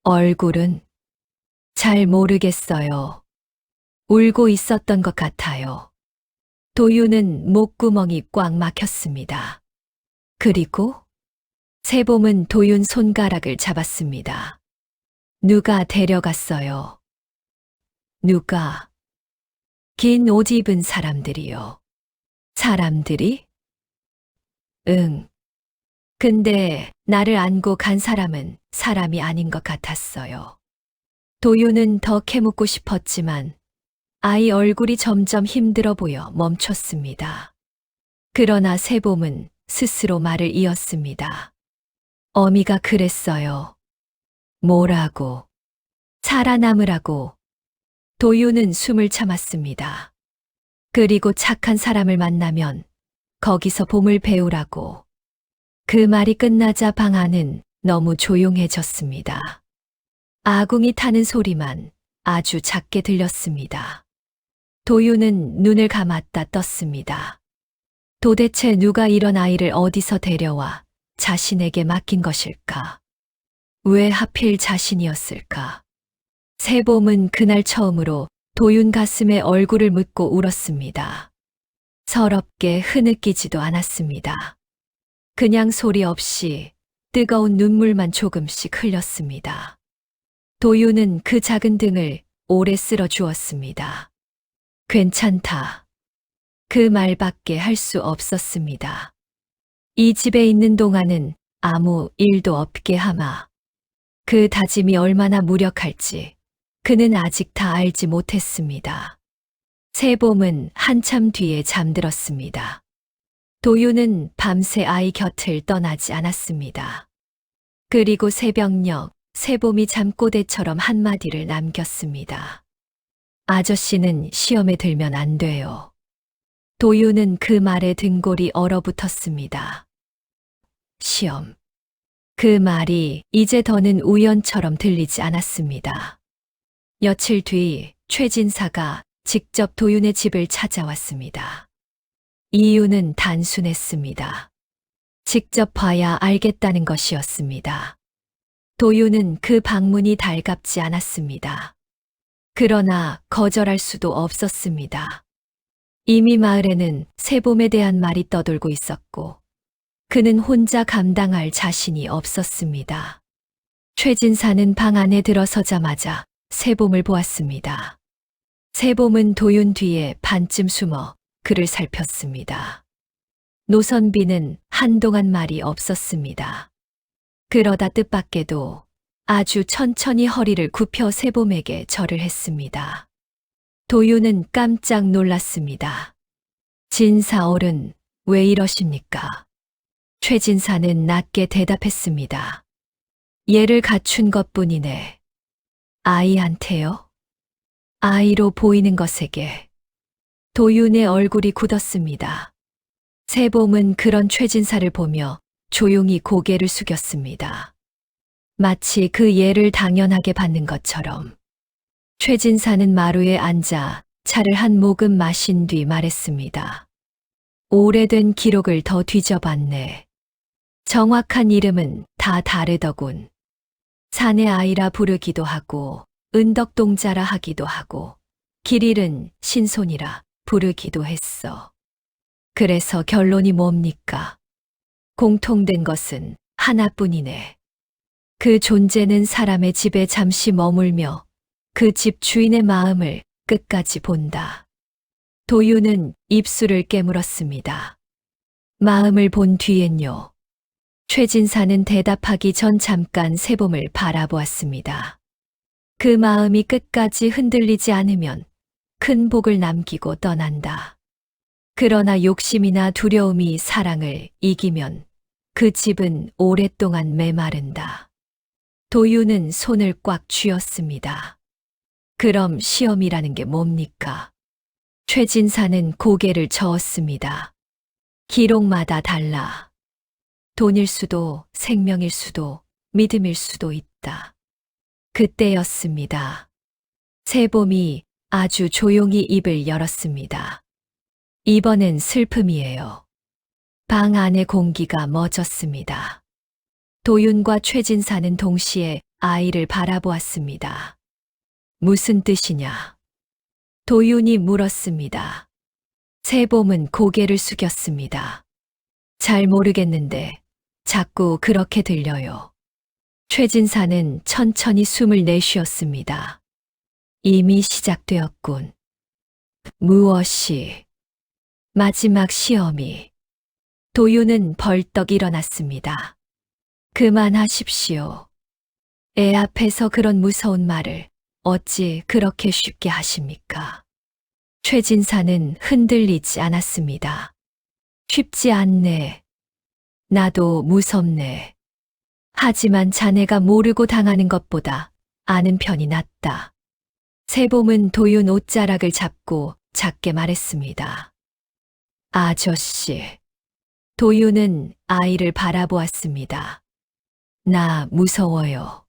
얼굴은 잘 모르겠어요. 울고 있었던 것 같아요. 도윤은 목구멍이 꽉 막혔습니다. 그리고 세봄은 도윤 손가락을 잡았습니다. 누가 데려갔어요? 누가? 긴 옷 입은 사람들이요. 사람들이? 응. 근데 나를 안고 간 사람은 사람이 아닌 것 같았어요. 도윤은 더 캐묻고 싶었지만 아이 얼굴이 점점 힘들어 보여 멈췄습니다. 그러나 세봄은 스스로 말을 이었습니다. 어미가 그랬어요. 뭐라고? 살아남으라고. 도윤은 숨을 참았습니다. 그리고 착한 사람을 만나면 거기서 봄을 배우라고. 그 말이 끝나자 방 안은 너무 조용해졌습니다. 아궁이 타는 소리만 아주 작게 들렸습니다. 도윤은 눈을 감았다 떴습니다. 도대체 누가 이런 아이를 어디서 데려와 자신에게 맡긴 것일까? 왜 하필 자신이었을까? 세봄은 그날 처음으로 도윤 가슴에 얼굴을 묻고 울었습니다. 서럽게 흐느끼지도 않았습니다. 그냥 소리 없이 뜨거운 눈물만 조금씩 흘렸습니다. 도윤은 그 작은 등을 오래 쓸어 주었습니다. 괜찮다. 그 말밖에 할 수 없었습니다. 이 집에 있는 동안은 아무 일도 없게 하마. 그 다짐이 얼마나 무력할지 그는 아직 다 알지 못했습니다. 세봄은 한참 뒤에 잠들었습니다. 도윤은 밤새 아이 곁을 떠나지 않았습니다. 그리고 새벽녘 세봄이 잠꼬대처럼 한마디를 남겼습니다. 아저씨는 시험에 들면 안 돼요. 도윤은 그 말에 등골이 얼어붙었습니다. 시험. 그 말이 이제 더는 우연처럼 들리지 않았습니다. 며칠 뒤 최진사가 직접 도윤의 집을 찾아왔습니다. 이유는 단순했습니다. 직접 봐야 알겠다는 것이었습니다. 도윤은 그 방문이 달갑지 않았습니다. 그러나 거절할 수도 없었습니다. 이미 마을에는 세봄에 대한 말이 떠돌고 있었고 그는 혼자 감당할 자신이 없었습니다. 최진사는 방 안에 들어서자마자 세봄을 보았습니다. 세봄은 도윤 뒤에 반쯤 숨어 그를 살폈습니다. 노선비는 한동안 말이 없었습니다. 그러다 뜻밖에도 아주 천천히 허리를 굽혀 세봄에게 절을 했습니다. 도윤은 깜짝 놀랐습니다. 진사어른, 왜 이러십니까? 최진사는 낮게 대답했습니다. 예를 갖춘 것뿐이네. 아이한테요? 아이로 보이는 것에게. 도윤의 얼굴이 굳었습니다. 세봄은 그런 최진사를 보며 조용히 고개를 숙였습니다. 마치 그 예를 당연하게 받는 것처럼. 최진사는 마루에 앉아 차를 한 모금 마신 뒤 말했습니다. 오래된 기록을 더 뒤져봤네. 정확한 이름은 다 다르더군. 산의 아이라 부르기도 하고 은덕동자라 하기도 하고 길 잃은 신손이라 부르기도 했어. 그래서 결론이 뭡니까? 공통된 것은 하나뿐이네. 그 존재는 사람의 집에 잠시 머물며 그 집 주인의 마음을 끝까지 본다. 도윤은 입술을 깨물었습니다. 마음을 본 뒤엔요. 최진사는 대답하기 전 잠깐 세봄을 바라보았습니다. 그 마음이 끝까지 흔들리지 않으면 큰 복을 남기고 떠난다. 그러나 욕심이나 두려움이 사랑을 이기면 그 집은 오랫동안 메마른다. 도윤은 손을 꽉 쥐었습니다. 그럼 시험이라는 게 뭡니까? 최진사는 고개를 저었습니다. 기록마다 달라. 돈일 수도, 생명일 수도, 믿음일 수도 있다. 그때였습니다. 세봄이 아주 조용히 입을 열었습니다. 이번엔 슬픔이에요. 방 안의 공기가 멎었습니다. 도윤과 최진사는 동시에 아이를 바라보았습니다. 무슨 뜻이냐? 도윤이 물었습니다. 세봄은 고개를 숙였습니다. 잘 모르겠는데 자꾸 그렇게 들려요. 최진사는 천천히 숨을 내쉬었습니다. 이미 시작되었군. 무엇이? 마지막 시험이. 도윤은 벌떡 일어났습니다. 그만하십시오. 애 앞에서 그런 무서운 말을 어찌 그렇게 쉽게 하십니까? 최진사는 흔들리지 않았습니다. 쉽지 않네. 나도 무섭네. 하지만 자네가 모르고 당하는 것보다 아는 편이 낫다. 세봄은 도윤 옷자락을 잡고 작게 말했습니다. 아저씨. 도윤은 아이를 바라보았습니다. 나 무서워요.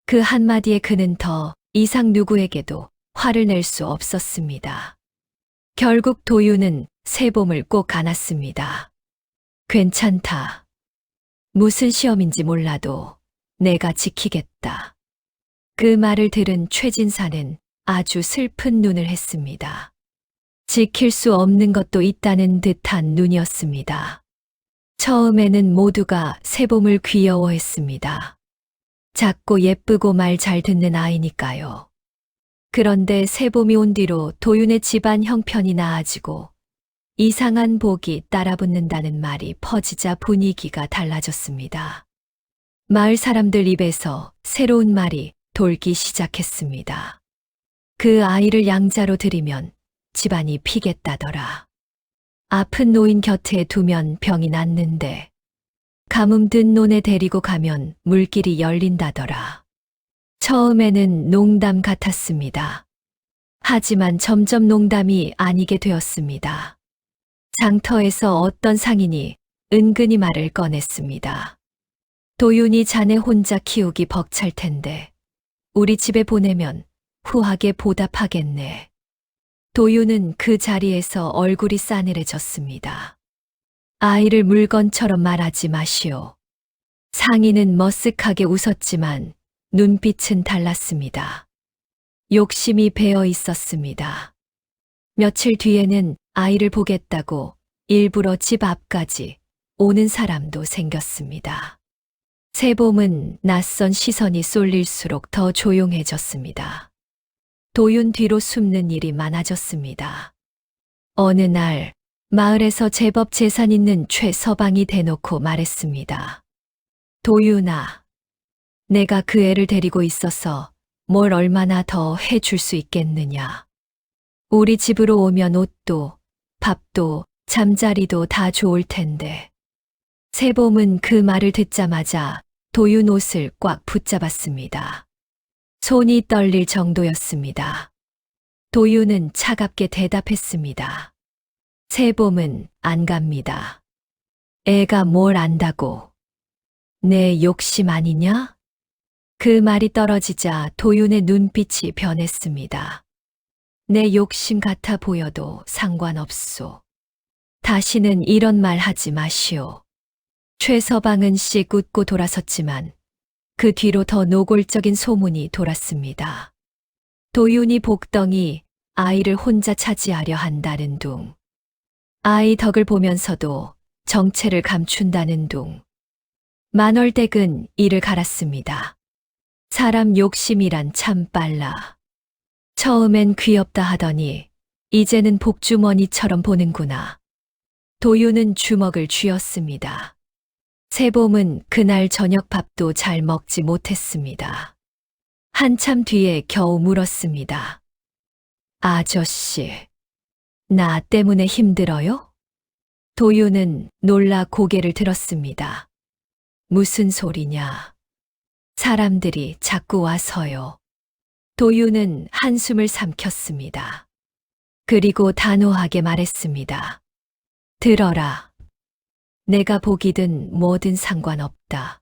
그 한마디에 그는 더 이상 누구에게도 화를 낼 수 없었습니다. 결국 도윤은 세봄을 꼭 안았습니다. 괜찮다. 무슨 시험인지 몰라도 내가 지키겠다. 그 말을 들은 최진사는 아주 슬픈 눈을 했습니다. 지킬 수 없는 것도 있다는 듯한 눈이었습니다. 처음에는 모두가 세봄을 귀여워했습니다. 작고 예쁘고 말 잘 듣는 아이니까요. 그런데 세봄이 온 뒤로 도윤의 집안 형편이 나아지고 이상한 복이 따라붙는다는 말이 퍼지자 분위기가 달라졌습니다. 마을 사람들 입에서 새로운 말이 돌기 시작했습니다. 그 아이를 양자로 들이면 집안이 피겠다더라. 아픈 노인 곁에 두면 병이 낫는데 가뭄 든 논에 데리고 가면 물길이 열린다더라. 처음에는 농담 같았습니다. 하지만 점점 농담이 아니게 되었습니다. 장터에서 어떤 상인이 은근히 말을 꺼냈습니다. 도윤이 자네 혼자 키우기 벅찰 텐데 우리 집에 보내면 후하게 보답하겠네. 도윤은 그 자리에서 얼굴이 싸늘해졌습니다. 아이를 물건처럼 말하지 마시오. 상인은 머쓱하게 웃었지만 눈빛은 달랐습니다. 욕심이 배어 있었습니다. 며칠 뒤에는 아이를 보겠다고 일부러 집 앞까지 오는 사람도 생겼습니다. 세봄은 낯선 시선이 쏠릴수록 더 조용해졌습니다. 도윤 뒤로 숨는 일이 많아졌습니다. 어느 날 마을에서 제법 재산 있는 최서방이 대놓고 말했습니다. 도윤아, 내가 그 애를 데리고 있어서 뭘 얼마나 더 해줄 수 있겠느냐. 우리 집으로 오면 옷도, 밥도, 잠자리도 다 좋을 텐데. 세봄은 그 말을 듣자마자 도윤 옷을 꽉 붙잡았습니다. 손이 떨릴 정도였습니다. 도윤은 차갑게 대답했습니다. 세봄은 안 갑니다. 애가 뭘 안다고. 내 욕심 아니냐? 그 말이 떨어지자 도윤의 눈빛이 변했습니다. 내 욕심 같아 보여도 상관없소. 다시는 이런 말 하지 마시오. 최서방은 씩 웃고 돌아섰지만 그 뒤로 더 노골적인 소문이 돌았습니다. 도윤이 복덩이 아이를 혼자 차지하려 한다는 둥. 아이 덕을 보면서도 정체를 감춘다는 둥. 만월댁은 이를 갈았습니다. 사람 욕심이란 참 빨라. 처음엔 귀엽다 하더니 이제는 복주머니처럼 보는구나. 도윤은 주먹을 쥐었습니다. 세봄은 그날 저녁 밥도 잘 먹지 못했습니다. 한참 뒤에 겨우 물었습니다. 아저씨, 나 때문에 힘들어요? 도윤은 놀라 고개를 들었습니다. 무슨 소리냐? 사람들이 자꾸 와서요. 도윤은 한숨을 삼켰습니다. 그리고 단호하게 말했습니다. 들어라. 내가 보기든 뭐든 상관없다.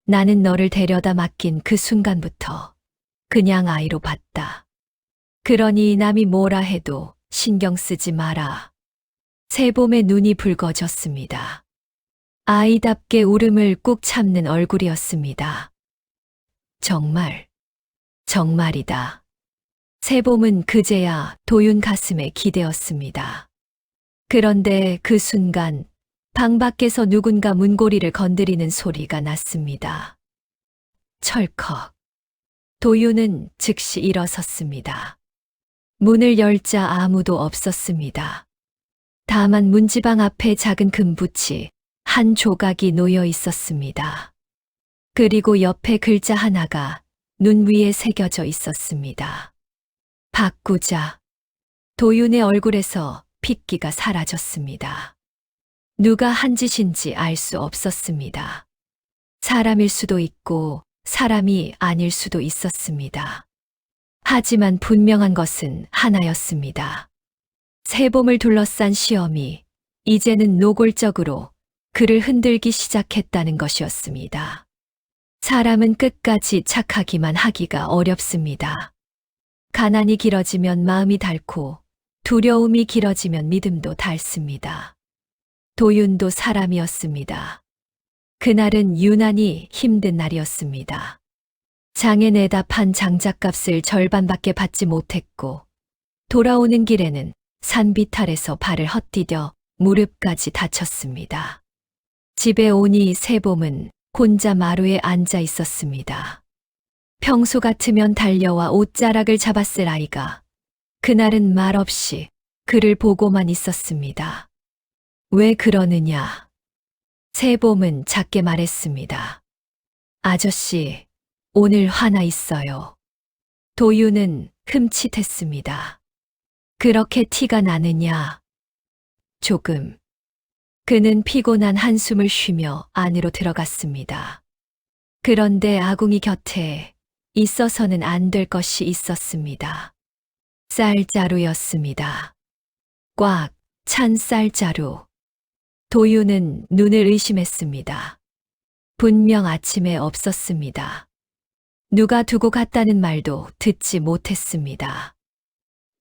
나는 너를 데려다 맡긴 그 순간부터 그냥 아이로 봤다. 그러니 남이 뭐라 해도 신경 쓰지 마라. 세봄의 눈이 붉어졌습니다. 아이답게 울음을 꾹 참는 얼굴이었습니다. 정말, 정말이다. 세봄은 그제야 도윤 가슴에 기대었습니다. 그런데 그 순간 방 밖에서 누군가 문고리를 건드리는 소리가 났습니다. 철컥. 도윤은 즉시 일어섰습니다. 문을 열자 아무도 없었습니다. 다만 문지방 앞에 작은 금붙이 한 조각이 놓여 있었습니다. 그리고 옆에 글자 하나가 눈 위에 새겨져 있었습니다. 바꾸자. 도윤의 얼굴에서 핏기가 사라졌습니다. 누가 한 짓인지 알 수 없었습니다. 사람일 수도 있고 사람이 아닐 수도 있었습니다. 하지만 분명한 것은 하나였습니다. 세봄을 둘러싼 시험이 이제는 노골적으로 그를 흔들기 시작했다는 것이었습니다. 사람은 끝까지 착하기만 하기가 어렵습니다. 가난이 길어지면 마음이 닳고 두려움이 길어지면 믿음도 닳습니다. 도윤도 사람이었습니다. 그날은 유난히 힘든 날이었습니다. 장에 내다 판 장작값을 절반밖에 받지 못했고 돌아오는 길에는 산비탈에서 발을 헛디뎌 무릎까지 다쳤습니다. 집에 오니 세봄은 혼자 마루에 앉아 있었습니다. 평소 같으면 달려와 옷자락을 잡았을 아이가 그날은 말없이 그를 보고만 있었습니다. 왜 그러느냐? 세봄은 작게 말했습니다. 아저씨, 오늘 화나 있어요. 도윤은 흠칫했습니다. 그렇게 티가 나느냐? 조금. 그는 피곤한 한숨을 쉬며 안으로 들어갔습니다. 그런데 아궁이 곁에 있어서는 안 될 것이 있었습니다. 쌀자루였습니다. 꽉 찬 쌀자루. 도윤은 눈을 의심했습니다. 분명 아침에 없었습니다. 누가 두고 갔다는 말도 듣지 못했습니다.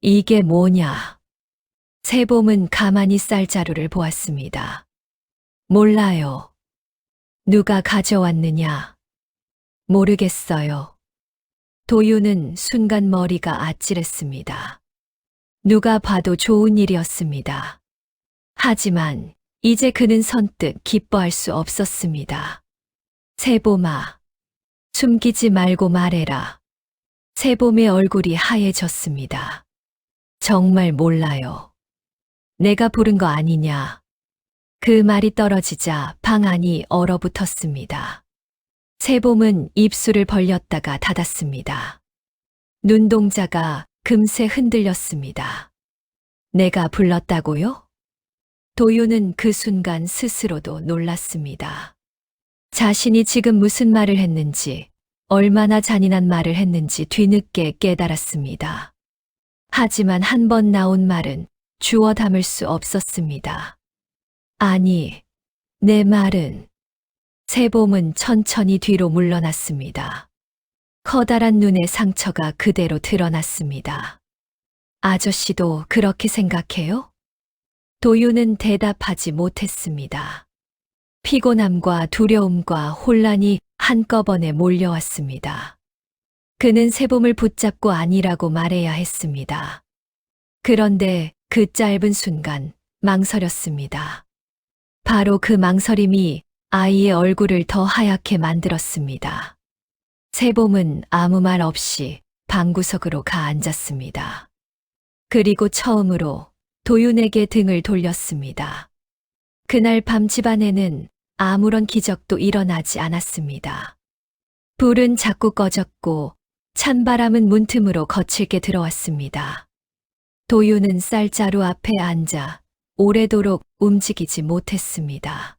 이게 뭐냐? 세봄은 가만히 쌀자루를 보았습니다. 몰라요. 누가 가져왔느냐? 모르겠어요. 도윤은 순간 머리가 아찔했습니다. 누가 봐도 좋은 일이었습니다. 하지만 이제 그는 선뜻 기뻐할 수 없었습니다. 세봄아, 숨기지 말고 말해라. 세봄의 얼굴이 하얘졌습니다. 정말 몰라요. 내가 부른 거 아니냐. 그 말이 떨어지자 방 안이 얼어붙었습니다. 세봄은 입술을 벌렸다가 닫았습니다. 눈동자가 금세 흔들렸습니다. 내가 불렀다고요? 도윤은 그 순간 스스로도 놀랐습니다. 자신이 지금 무슨 말을 했는지, 얼마나 잔인한 말을 했는지 뒤늦게 깨달았습니다. 하지만 한 번 나온 말은 주워 담을 수 없었습니다. 아니, 내 말은. 세봄은 천천히 뒤로 물러났습니다. 커다란 눈의 상처가 그대로 드러났습니다. 아저씨도 그렇게 생각해요? 도윤은 대답하지 못했습니다. 피곤함과 두려움과 혼란이 한꺼번에 몰려왔습니다. 그는 세봄을 붙잡고 아니라고 말해야 했습니다. 그런데 그 짧은 순간 망설였습니다. 바로 그 망설임이 아이의 얼굴을 더 하얗게 만들었습니다. 세봄은 아무 말 없이 방구석으로 가 앉았습니다. 그리고 처음으로 도윤에게 등을 돌렸습니다. 그날 밤 집안에는 아무런 기적도 일어나지 않았습니다. 불은 자꾸 꺼졌고 찬바람은 문틈으로 거칠게 들어왔습니다. 도윤은 쌀자루 앞에 앉아 오래도록 움직이지 못했습니다.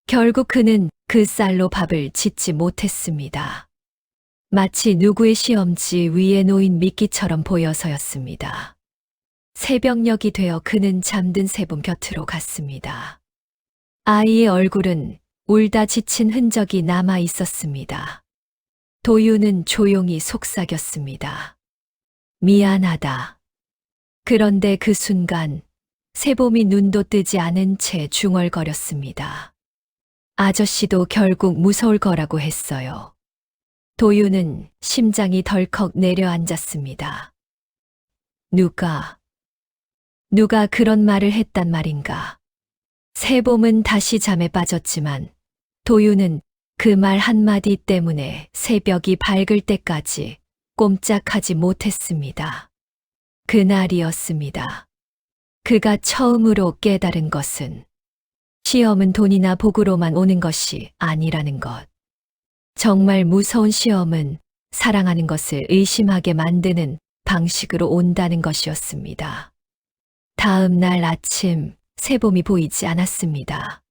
결국 그는 그 쌀로 밥을 짓지 못했습니다. 마치 누구의 시험지 위에 놓인 미끼처럼 보여서였습니다. 새벽녘이 되어 그는 잠든 세봄 곁으로 갔습니다. 아이의 얼굴은 울다 지친 흔적이 남아 있었습니다. 도윤은 조용히 속삭였습니다. 미안하다. 그런데 그 순간 세봄이 눈도 뜨지 않은 채 중얼거렸습니다. 아저씨도 결국 무서울 거라고 했어요. 도윤은 심장이 덜컥 내려앉았습니다. 누가 그런 말을 했단 말인가. 세봄은 다시 잠에 빠졌지만 도윤은 그 말 한마디 때문에 새벽이 밝을 때까지 꼼짝하지 못했습니다. 그날이었습니다. 그가 처음으로 깨달은 것은 시험은 돈이나 복으로만 오는 것이 아니라는 것. 정말 무서운 시험은 사랑하는 것을 의심하게 만드는 방식으로 온다는 것이었습니다. 다음 날 아침 세봄이 보이지 않았습니다.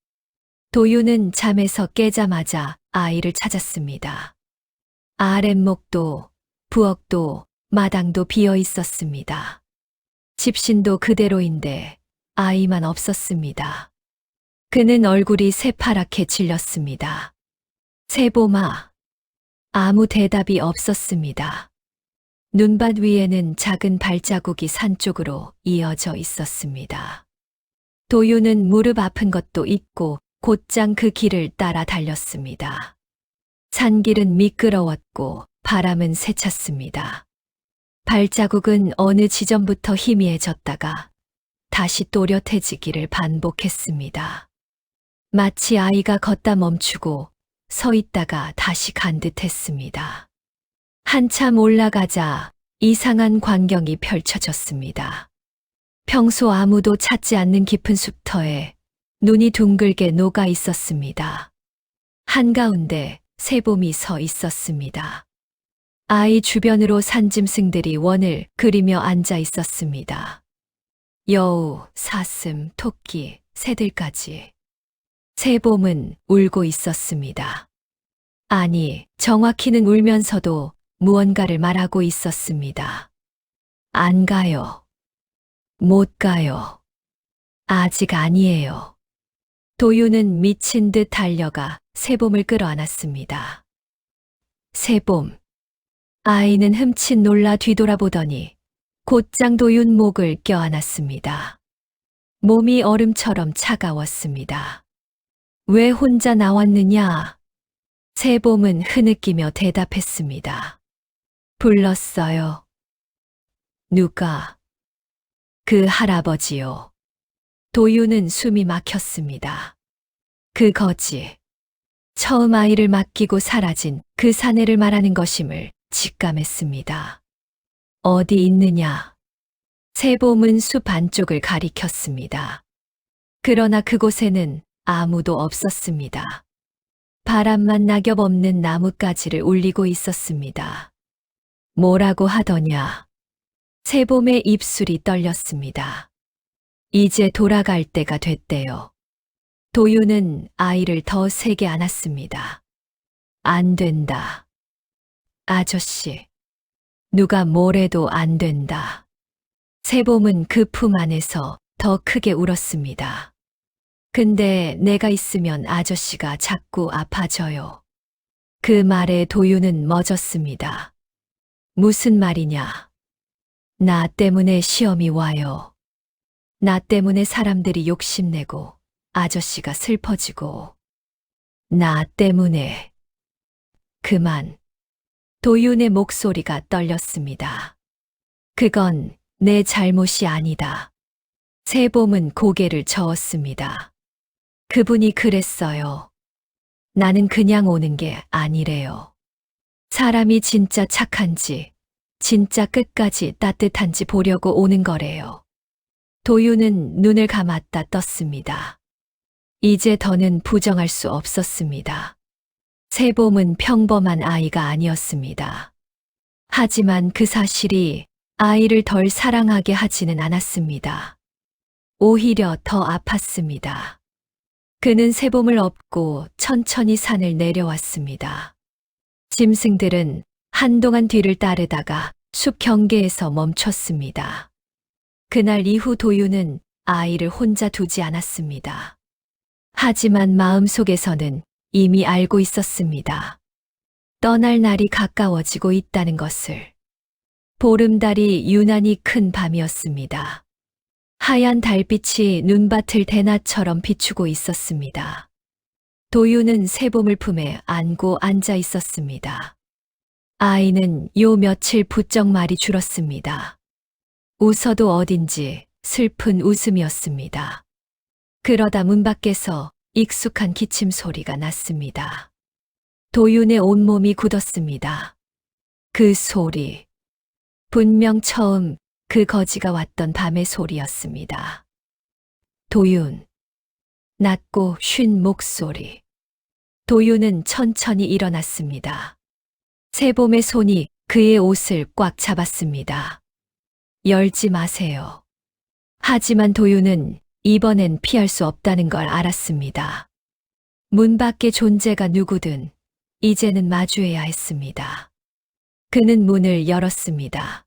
도윤은 잠에서 깨자마자 아이를 찾았습니다. 아랫목도, 부엌도, 마당도 비어 있었습니다. 집신도 그대로인데 아이만 없었습니다. 그는 얼굴이 새파랗게 질렸습니다. 세봄아. 아무 대답이 없었습니다. 눈밭 위에는 작은 발자국이 산 쪽으로 이어져 있었습니다. 도윤은 무릎 아픈 것도 잊고 곧장 그 길을 따라 달렸습니다. 산길은 미끄러웠고 바람은 세찼습니다. 발자국은 어느 지점부터 희미해졌다가 다시 또렷해지기를 반복했습니다. 마치 아이가 걷다 멈추고 서 있다가 다시 간 듯했습니다. 한참 올라가자 이상한 광경이 펼쳐졌습니다. 평소 아무도 찾지 않는 깊은 숲터에 눈이 둥글게 녹아 있었습니다. 한가운데 세봄이 서 있었습니다. 아이 주변으로 산짐승들이 원을 그리며 앉아 있었습니다. 여우, 사슴, 토끼, 새들까지. 세봄은 울고 있었습니다. 아니, 정확히는 울면서도 무언가를 말하고 있었습니다. 안 가요. 못 가요. 아직 아니에요. 도윤은 미친 듯 달려가 세봄을 끌어안았습니다. 세봄. 아이는 흠칫 놀라 뒤돌아보더니 곧장 도윤 목을 껴안았습니다. 몸이 얼음처럼 차가웠습니다. 왜 혼자 나왔느냐? 세봄은 흐느끼며 대답했습니다. 불렀어요. 누가? 그 할아버지요. 도윤은 숨이 막혔습니다. 그 거지. 처음 아이를 맡기고 사라진 그 사내를 말하는 것임을 직감했습니다. 어디 있느냐? 세봄은 숲 안쪽을 가리켰습니다. 그러나 그곳에는 아무도 없었습니다. 바람만 낙엽 없는 나뭇가지를 울리고 있었습니다. 뭐라고 하더냐? 세봄의 입술이 떨렸습니다. 이제 돌아갈 때가 됐대요. 도윤은 아이를 더 세게 안았습니다. 안 된다. 아저씨. 누가 뭐래도 안 된다. 세봄은 그 품 안에서 더 크게 울었습니다. 근데 내가 있으면 아저씨가 자꾸 아파져요. 그 말에 도윤은 멎었습니다. 무슨 말이냐? 나 때문에 시험이 와요. 나 때문에 사람들이 욕심내고 아저씨가 슬퍼지고. 나 때문에. 그만. 도윤의 목소리가 떨렸습니다. 그건 내 잘못이 아니다. 세봄은 고개를 저었습니다. 그분이 그랬어요. 나는 그냥 오는 게 아니래요. 사람이 진짜 착한지, 진짜 끝까지 따뜻한지 보려고 오는 거래요. 도윤은 눈을 감았다 떴습니다. 이제 더는 부정할 수 없었습니다. 세봄은 평범한 아이가 아니었습니다. 하지만 그 사실이 아이를 덜 사랑하게 하지는 않았습니다. 오히려 더 아팠습니다. 그는 세봄을 업고 천천히 산을 내려왔습니다. 짐승들은 한동안 뒤를 따르다가 숲 경계에서 멈췄습니다. 그날 이후 도윤은 아이를 혼자 두지 않았습니다. 하지만 마음속에서는 이미 알고 있었습니다. 떠날 날이 가까워지고 있다는 것을. 보름달이 유난히 큰 밤이었습니다. 하얀 달빛이 눈밭을 대낮처럼 비추고 있었습니다. 도윤은 세봄을 품에 안고 앉아 있었습니다. 아이는 요 며칠 부쩍 말이 줄었습니다. 웃어도 어딘지 슬픈 웃음이었습니다. 그러다 문 밖에서 익숙한 기침 소리가 났습니다. 도윤의 온몸이 굳었습니다. 그 소리. 분명 처음 그 거지가 왔던 밤의 소리였습니다. 도윤. 낮고 쉰 목소리. 도윤은 천천히 일어났습니다. 세봄의 손이 그의 옷을 꽉 잡았습니다. 열지 마세요. 하지만 도윤은 이번엔 피할 수 없다는 걸 알았습니다. 문 밖의 존재가 누구든 이제는 마주해야 했습니다. 그는 문을 열었습니다.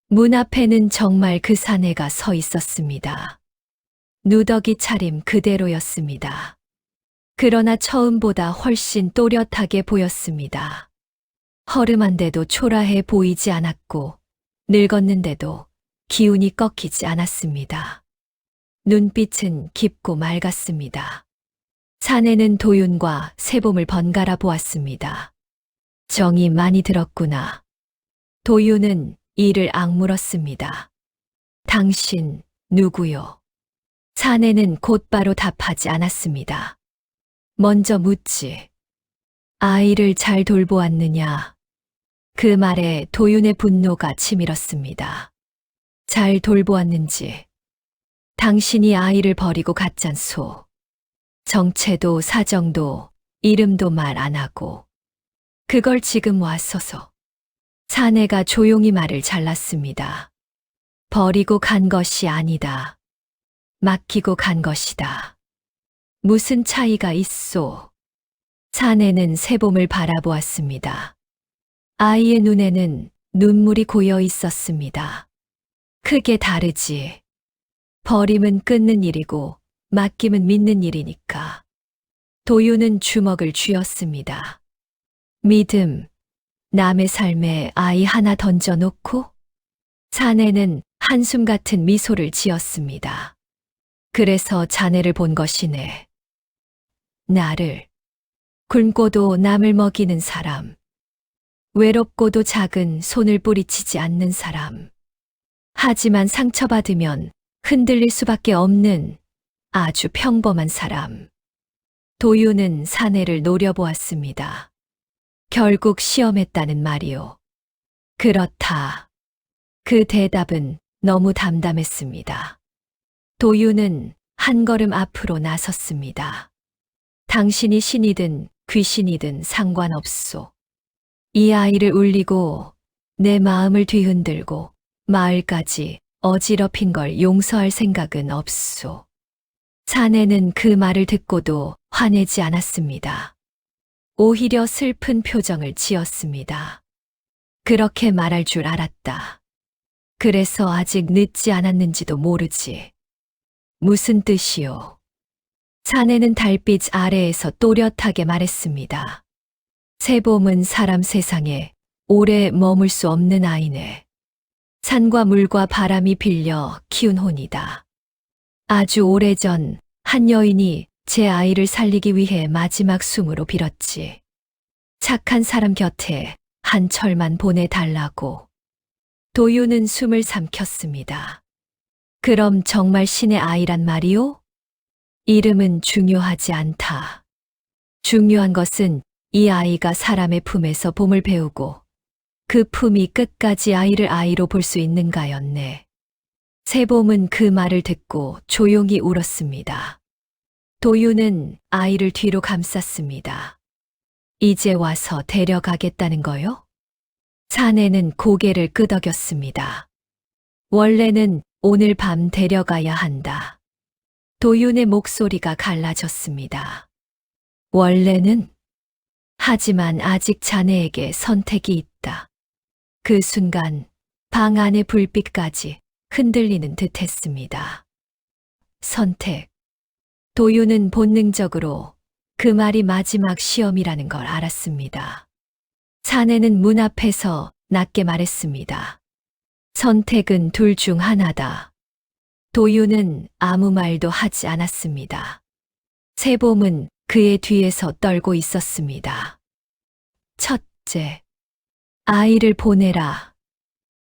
문 앞에는 정말 그 사내가 서 있었습니다. 누더기 차림 그대로였습니다. 그러나 처음보다 훨씬 또렷하게 보였습니다. 허름한데도 초라해 보이지 않았고 늙었는데도 기운이 꺾이지 않았습니다. 눈빛은 깊고 맑았습니다. 사내는 도윤과 세봄을 번갈아 보았습니다. 정이 많이 들었구나. 도윤은 이를 악물었습니다. 당신 누구요? 사내는 곧바로 답하지 않았습니다. 먼저 묻지. 아이를 잘 돌보았느냐? 그 말에 도윤의 분노가 치밀었습니다. 잘 돌보았는지. 당신이 아이를 버리고 갔잖소. 정체도 사정도 이름도 말 안 하고. 그걸 지금 와서서. 사내가 조용히 말을 잘랐습니다. 버리고 간 것이 아니다. 맡기고 간 것이다. 무슨 차이가 있소? 사내는 세봄을 바라보았습니다. 아이의 눈에는 눈물이 고여 있었습니다. 크게 다르지. 버림은 끊는 일이고 맡김은 믿는 일이니까. 도윤은 주먹을 쥐었습니다. 믿음, 남의 삶에 아이 하나 던져놓고? 사내는 한숨 같은 미소를 지었습니다. 그래서 자네를 본 것이네. 나를. 굶고도 남을 먹이는 사람. 외롭고도 작은 손을 뿌리치지 않는 사람. 하지만 상처받으면 흔들릴 수밖에 없는 아주 평범한 사람. 도윤은 사내를 노려보았습니다. 결국 시험했다는 말이오. 그렇다. 그 대답은 너무 담담했습니다. 도윤은 한 걸음 앞으로 나섰습니다. 당신이 신이든 귀신이든 상관없소. 이 아이를 울리고 내 마음을 뒤흔들고 마을까지 어지럽힌 걸 용서할 생각은 없소. 사내는 그 말을 듣고도 화내지 않았습니다. 오히려 슬픈 표정을 지었습니다. 그렇게 말할 줄 알았다. 그래서 아직 늦지 않았는지도 모르지. 무슨 뜻이오? 사내는 달빛 아래에서 또렷하게 말했습니다. 세봄은 사람 세상에 오래 머물 수 없는 아이네. 산과 물과 바람이 빌려 키운 혼이다. 아주 오래전 한 여인이 제 아이를 살리기 위해 마지막 숨으로 빌었지. 착한 사람 곁에 한 철만 보내달라고. 도윤은 숨을 삼켰습니다. 그럼 정말 신의 아이란 말이오? 이름은 중요하지 않다. 중요한 것은 이 아이가 사람의 품에서 봄을 배우고 그 품이 끝까지 아이를 아이로 볼 수 있는가였네. 세봄은 그 말을 듣고 조용히 울었습니다. 도유는 아이를 뒤로 감쌌습니다. 이제 와서 데려가겠다는 거요? 사내는 고개를 끄덕였습니다. 원래는 오늘 밤 데려가야 한다. 도윤의 목소리가 갈라졌습니다. 원래는? 하지만 아직 자네에게 선택이 있다. 그 순간 방 안의 불빛까지 흔들리는 듯 했습니다. 선택. 도윤은 본능적으로 그 말이 마지막 시험이라는 걸 알았습니다. 사내는 문 앞에서 낮게 말했습니다. 선택은 둘 중 하나다. 도윤은 아무 말도 하지 않았습니다. 세봄은 그의 뒤에서 떨고 있었습니다. 첫째, 아이를 보내라.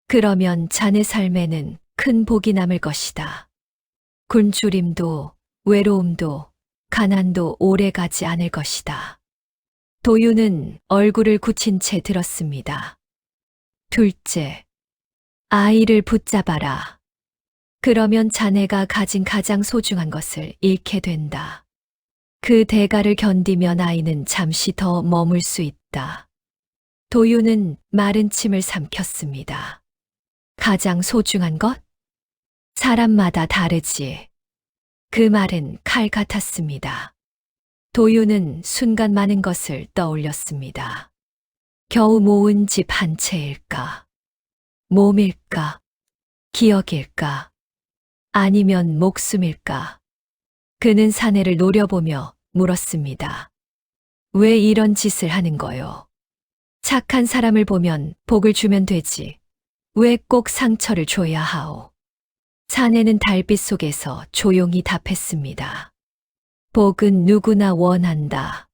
그러면 자네 삶에는 큰 복이 남을 것이다. 굶주림도, 외로움도, 가난도 오래 가지 않을 것이다. 도윤은 얼굴을 굳힌 채 들었습니다. 둘째, 아이를 붙잡아라. 그러면 자네가 가진 가장 소중한 것을 잃게 된다. 그 대가를 견디면 아이는 잠시 더 머물 수 있다. 도윤은 마른 침을 삼켰습니다. 가장 소중한 것? 사람마다 다르지. 그 말은 칼 같았습니다. 도윤은 순간 많은 것을 떠올렸습니다. 겨우 모은 집 한 채일까? 몸일까? 기억일까? 아니면 목숨일까? 그는 사내를 노려보며 물었습니다. 왜 이런 짓을 하는 거요? 착한 사람을 보면 복을 주면 되지. 왜 꼭 상처를 줘야 하오? 사내는 달빛 속에서 조용히 답했습니다. 복은 누구나 원한다.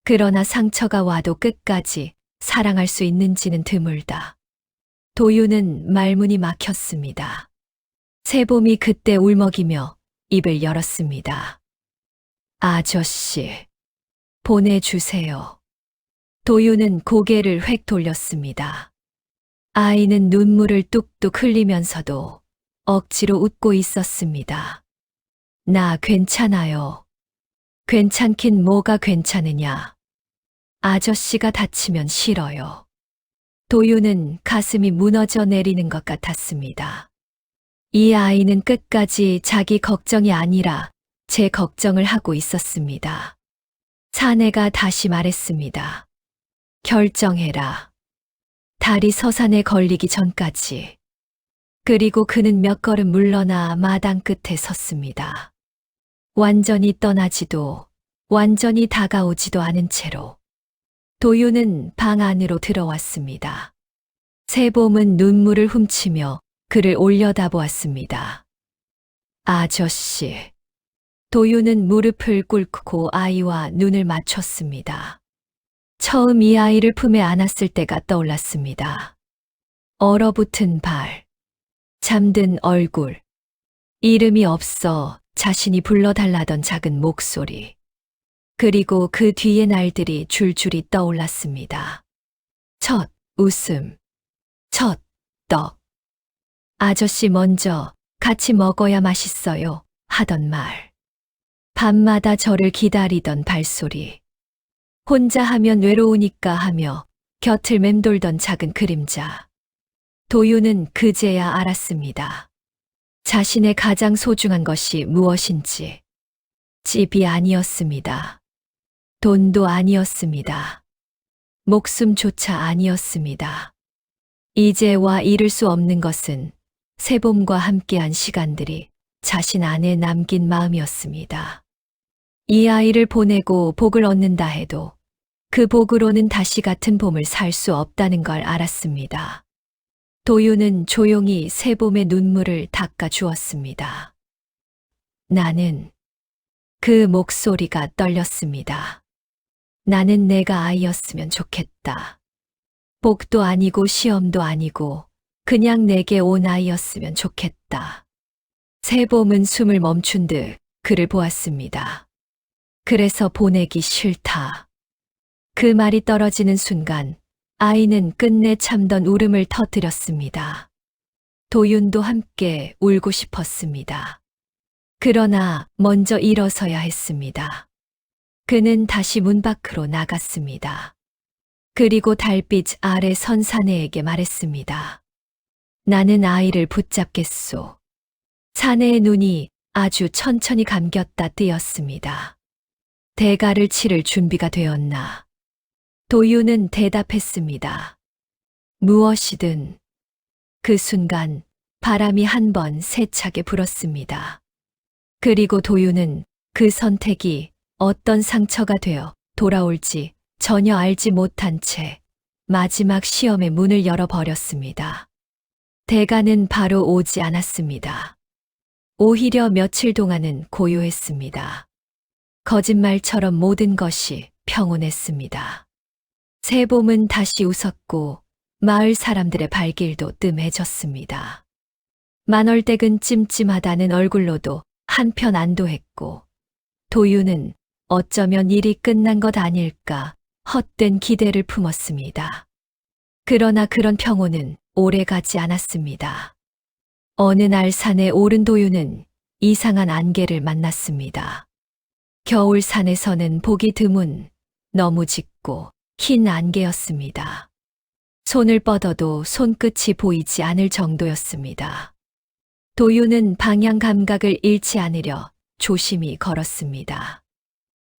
그러나 상처가 와도 끝까지 사랑할 수 있는지는 드물다. 도윤은 말문이 막혔습니다. 세봄이 그때 울먹이며 입을 열었습니다. 아저씨, 보내주세요. 도윤은 고개를 획 돌렸습니다. 아이는 눈물을 뚝뚝 흘리면서도 억지로 웃고 있었습니다. 나 괜찮아요. 괜찮긴 뭐가 괜찮으냐. 아저씨가 다치면 싫어요. 도윤은 가슴이 무너져 내리는 것 같았습니다. 이 아이는 끝까지 자기 걱정이 아니라 제 걱정을 하고 있었습니다. 사내가 다시 말했습니다. 결정해라. 달이 서산에 걸리기 전까지. 그리고 그는 몇 걸음 물러나 마당 끝에 섰습니다. 완전히 떠나지도 완전히 다가오지도 않은 채로. 도윤은 방 안으로 들어왔습니다. 세봄은 눈물을 훔치며 그를 올려다보았습니다. 아저씨. 도윤은 무릎을 꿇고 아이와 눈을 맞췄습니다. 처음 이 아이를 품에 안았을 때가 떠올랐습니다. 얼어붙은 발, 잠든 얼굴, 이름이 없어 자신이 불러달라던 작은 목소리, 그리고 그 뒤의 날들이 줄줄이 떠올랐습니다. 첫 웃음, 첫 떡. 아저씨 먼저 같이 먹어야 맛있어요 하던 말. 밤마다 저를 기다리던 발소리. 혼자 하면 외로우니까 하며 곁을 맴돌던 작은 그림자. 도윤은 그제야 알았습니다. 자신의 가장 소중한 것이 무엇인지. 집이 아니었습니다. 돈도 아니었습니다. 목숨조차 아니었습니다. 이제와 이룰 수 없는 것은 세봄과 함께한 시간들이 자신 안에 남긴 마음이었습니다. 이 아이를 보내고 복을 얻는다 해도 그 복으로는 다시 같은 봄을 살 수 없다는 걸 알았습니다. 도윤은 조용히 세봄의 눈물을 닦아 주었습니다. 나는 그 목소리가 떨렸습니다. 나는 내가 아이였으면 좋겠다. 복도 아니고 시험도 아니고 그냥 내게 온 아이였으면 좋겠다. 세봄은 숨을 멈춘 듯 그를 보았습니다. 그래서 보내기 싫다. 그 말이 떨어지는 순간 아이는 끝내 참던 울음을 터뜨렸습니다. 도윤도 함께 울고 싶었습니다. 그러나 먼저 일어서야 했습니다. 그는 다시 문 밖으로 나갔습니다. 그리고 달빛 아래 선 사내에게 말했습니다. 나는 아이를 붙잡겠소. 사내의 눈이 아주 천천히 감겼다 뜨였습니다. 대가를 치를 준비가 되었나? 도윤은 대답했습니다. 무엇이든. 그 순간 바람이 한 번 세차게 불었습니다. 그리고 도윤은 그 선택이 어떤 상처가 되어 돌아올지 전혀 알지 못한 채 마지막 시험의 문을 열어버렸습니다. 대가는 바로 오지 않았습니다. 오히려 며칠 동안은 고요했습니다. 거짓말처럼 모든 것이 평온했습니다. 새봄은 다시 웃었고 마을 사람들의 발길도 뜸해졌습니다. 만월댁은 찜찜하다는 얼굴로도 한편 안도했고 도윤은 어쩌면 일이 끝난 것 아닐까 헛된 기대를 품었습니다. 그러나 그런 평온은 오래가지 않았습니다. 어느 날 산에 오른 도윤은 이상한 안개를 만났습니다. 겨울 산에서는 보기 드문 너무 짙고 흰 안개였습니다. 손을 뻗어도 손끝이 보이지 않을 정도였습니다. 도윤은 방향 감각을 잃지 않으려 조심히 걸었습니다.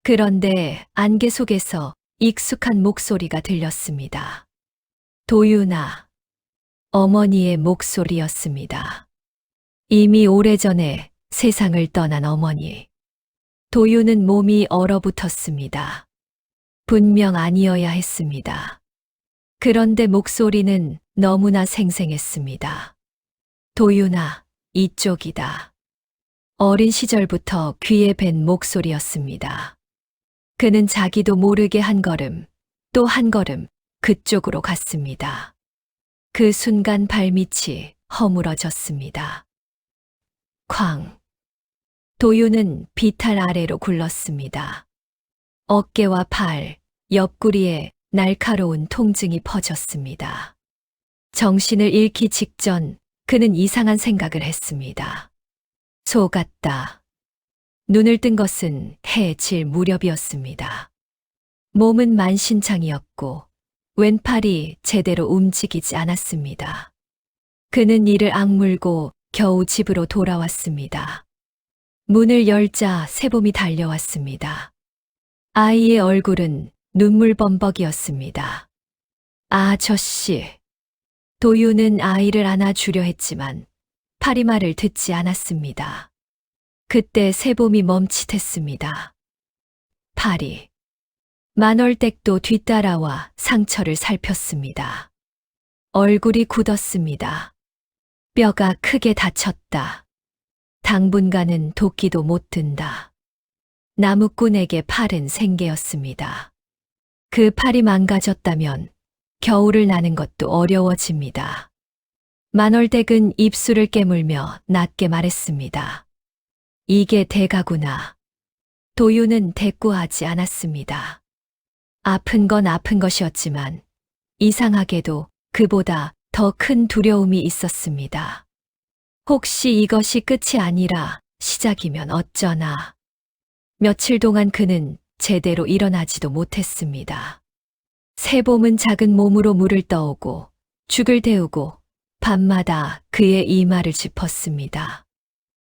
그런데 안개 속에서 익숙한 목소리가 들렸습니다. 도윤아, 어머니의 목소리였습니다. 이미 오래전에 세상을 떠난 어머니. 도윤은 몸이 얼어붙었습니다. 분명 아니어야 했습니다. 그런데 목소리는 너무나 생생했습니다. 도윤아, 이쪽이다. 어린 시절부터 귀에 밴 목소리였습니다. 그는 자기도 모르게 한 걸음, 또 한 걸음 그쪽으로 갔습니다. 그 순간 발밑이 허물어졌습니다. 쾅! 도윤은 비탈 아래로 굴렀습니다. 어깨와 팔, 옆구리에 날카로운 통증이 퍼졌습니다. 정신을 잃기 직전 그는 이상한 생각을 했습니다. 속았다. 눈을 뜬 것은 해 질 무렵이었습니다. 몸은 만신창이었고 왼팔이 제대로 움직이지 않았습니다. 그는 이를 악물고 겨우 집으로 돌아왔습니다. 문을 열자 새봄이 달려왔습니다. 아이의 얼굴은 눈물범벅이었습니다. 아저씨. 도윤은 아이를 안아주려 했지만 파리 말을 듣지 않았습니다. 그때 새봄이 멈칫했습니다. 파리. 만월댁도 뒤따라와 상처를 살폈습니다. 얼굴이 굳었습니다. 뼈가 크게 다쳤다. 당분간은 도끼도 못 든다. 나무꾼에게 팔은 생계였습니다. 그 팔이 망가졌다면 겨울을 나는 것도 어려워집니다. 만월댁은 입술을 깨물며 낮게 말했습니다. 이게 대가구나. 도윤은 대꾸하지 않았습니다. 아픈 건 아픈 것이었지만 이상하게도 그보다 더 큰 두려움이 있었습니다. 혹시 이것이 끝이 아니라 시작이면 어쩌나. 며칠 동안 그는 제대로 일어나지도 못했습니다. 새봄은 작은 몸으로 물을 떠오고 죽을 데우고 밤마다 그의 이마를 짚었습니다.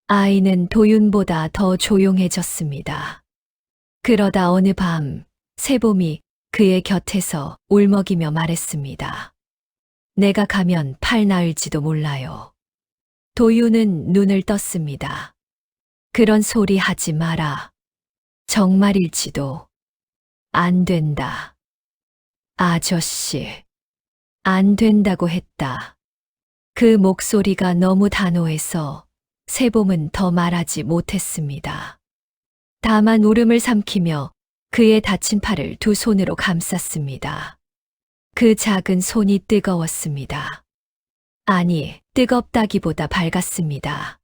아이는 도윤보다 더 조용해졌습니다. 그러다 어느 밤 새봄이 그의 곁에서 울먹이며 말했습니다. 내가 가면 팔 나을지도 몰라요. 도윤은 눈을 떴습니다. 그런 소리 하지 마라. 정말일지도. 안 된다. 아저씨. 안 된다고 했다. 그 목소리가 너무 단호해서 새봄은 더 말하지 못했습니다. 다만 울음을 삼키며 그의 다친 팔을 두 손으로 감쌌습니다. 그 작은 손이 뜨거웠습니다. 아니, 뜨겁다기보다 밝았습니다.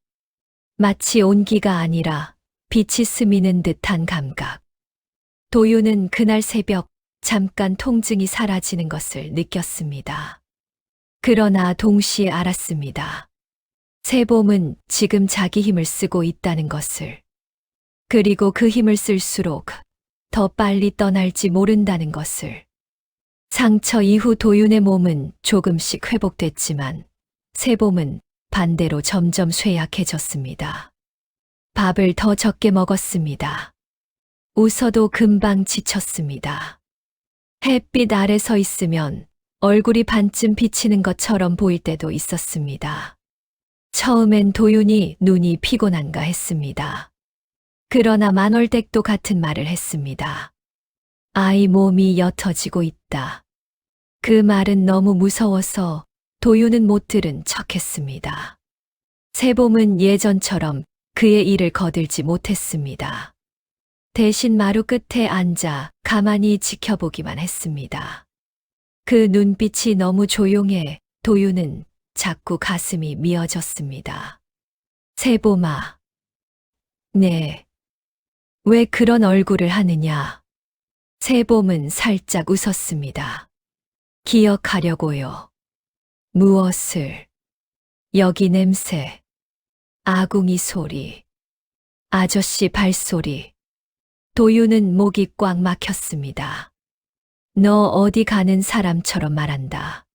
마치 온기가 아니라 빛이 스미는 듯한 감각. 도윤은 그날 새벽 잠깐 통증이 사라지는 것을 느꼈습니다. 그러나 동시에 알았습니다. 세봄은 지금 자기 힘을 쓰고 있다는 것을. 그리고 그 힘을 쓸수록 더 빨리 떠날지 모른다는 것을. 상처 이후 도윤의 몸은 조금씩 회복됐지만 세봄은 반대로 점점 쇠약해졌습니다. 밥을 더 적게 먹었습니다. 웃어도 금방 지쳤습니다. 햇빛 아래 서 있으면 얼굴이 반쯤 비치는 것처럼 보일 때도 있었습니다. 처음엔 도윤이 눈이 피곤한가 했습니다. 그러나 만월댁도 같은 말을 했습니다. 아이 몸이 옅어지고 있다. 그 말은 너무 무서워서 도윤은 못 들은 척했습니다. 세봄은 예전처럼 그의 일을 거들지 못했습니다. 대신 마루 끝에 앉아 가만히 지켜보기만 했습니다. 그 눈빛이 너무 조용해 도윤은 자꾸 가슴이 미어졌습니다. 세봄아. 네. 왜 그런 얼굴을 하느냐? 세봄은 살짝 웃었습니다. 기억하려고요. 무엇을? 여기 냄새. 아궁이 소리. 아저씨 발소리. 도윤은 목이 꽉 막혔습니다. 너 어디 가는 사람처럼 말한다.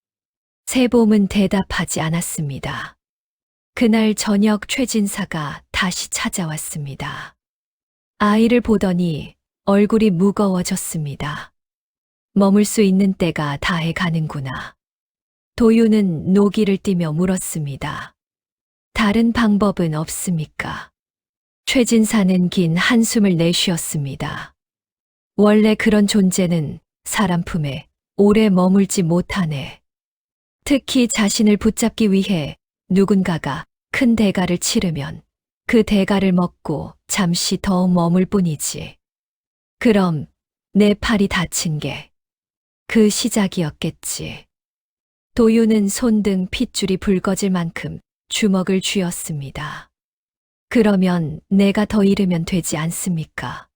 세봄은 대답하지 않았습니다. 그날 저녁 최진사가 다시 찾아왔습니다. 아이를 보더니 얼굴이 무거워졌습니다. 머물 수 있는 때가 다해 가는구나. 도윤은 노기를 띠며 물었습니다. 다른 방법은 없습니까? 최진사는 긴 한숨을 내쉬었습니다. 원래 그런 존재는 사람 품에 오래 머물지 못하네. 특히 자신을 붙잡기 위해 누군가가 큰 대가를 치르면 그 대가를 먹고 잠시 더 머물 뿐이지. 그럼 내 팔이 다친 게 그 시작이었겠지. 도윤은 손등 핏줄이 붉어질 만큼 주먹을 쥐었습니다. 그러면 내가 더 잃으면 되지 않습니까?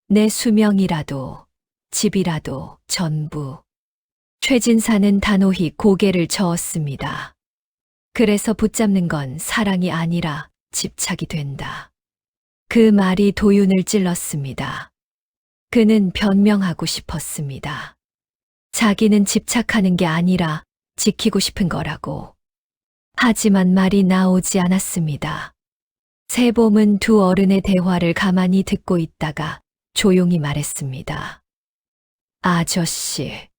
내 수명이라도, 집이라도 전부. 최진사는 단호히 고개를 저었습니다. 그래서 붙잡는 건 사랑이 아니라 집착이 된다. 그 말이 도윤을 찔렀습니다. 그는 변명하고 싶었습니다. 자기는 집착하는 게 아니라 지키고 싶은 거라고. 하지만 말이 나오지 않았습니다. 세봄은 두 어른의 대화를 가만히 듣고 있다가 조용히 말했습니다. 아저씨.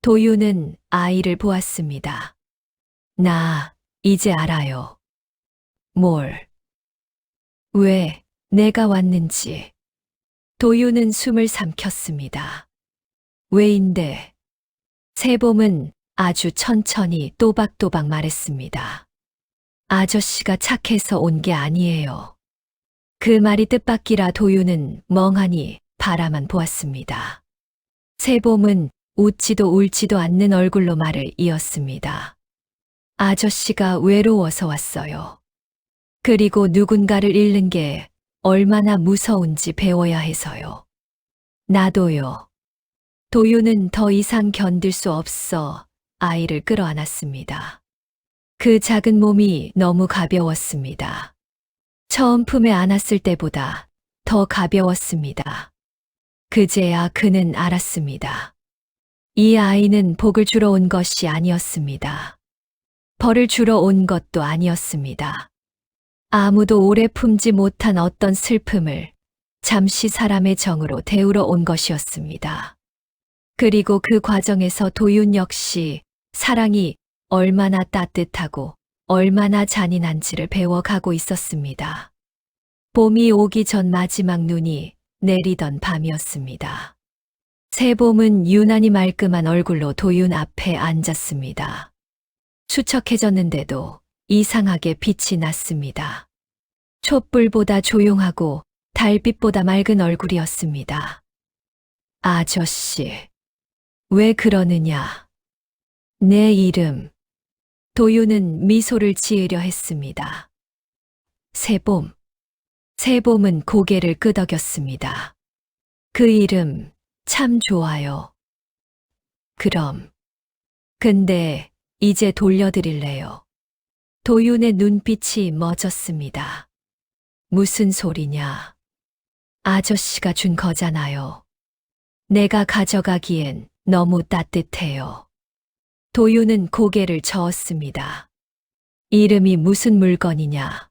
도윤은 아이를 보았습니다. 나 이제 알아요. 뭘? 왜 내가 왔는지. 도윤은 숨을 삼켰습니다. 왜인데? 세봄은 아주 천천히 또박또박 말했습니다. 아저씨가 착해서 온 게 아니에요. 그 말이 뜻밖이라 도윤은 멍하니 바라만 보았습니다. 세봄은 웃지도 울지도 않는 얼굴로 말을 이었습니다. 아저씨가 외로워서 왔어요. 그리고 누군가를 잃는 게 얼마나 무서운지 배워야 해서요. 나도요. 도윤은 더 이상 견딜 수 없어 아이를 끌어안았습니다. 그 작은 몸이 너무 가벼웠습니다. 처음 품에 안았을 때보다 더 가벼웠습니다. 그제야 그는 알았습니다. 이 아이는 복을 주러 온 것이 아니었습니다. 벌을 주러 온 것도 아니었습니다. 아무도 오래 품지 못한 어떤 슬픔을 잠시 사람의 정으로 데우러 온 것이었습니다. 그리고 그 과정에서 도윤 역시 사랑이 얼마나 따뜻하고 얼마나 잔인한지를 배워가고 있었습니다. 봄이 오기 전 마지막 눈이 내리던 밤이었습니다. 세봄은 유난히 말끔한 얼굴로 도윤 앞에 앉았습니다. 수척해졌는데도 이상하게 빛이 났습니다. 촛불보다 조용하고 달빛보다 맑은 얼굴이었습니다. 아저씨, 왜 그러느냐? 내 이름. 도윤은 미소를 지으려 했습니다. 세봄. 세봄은 고개를 끄덕였습니다. 그 이름 참 좋아요. 그럼. 근데 이제 돌려드릴래요. 도윤의 눈빛이 멎었습니다. 무슨 소리냐? 아저씨가 준 거잖아요. 내가 가져가기엔 너무 따뜻해요. 도윤은 고개를 저었습니다. 이름이 무슨 물건이냐?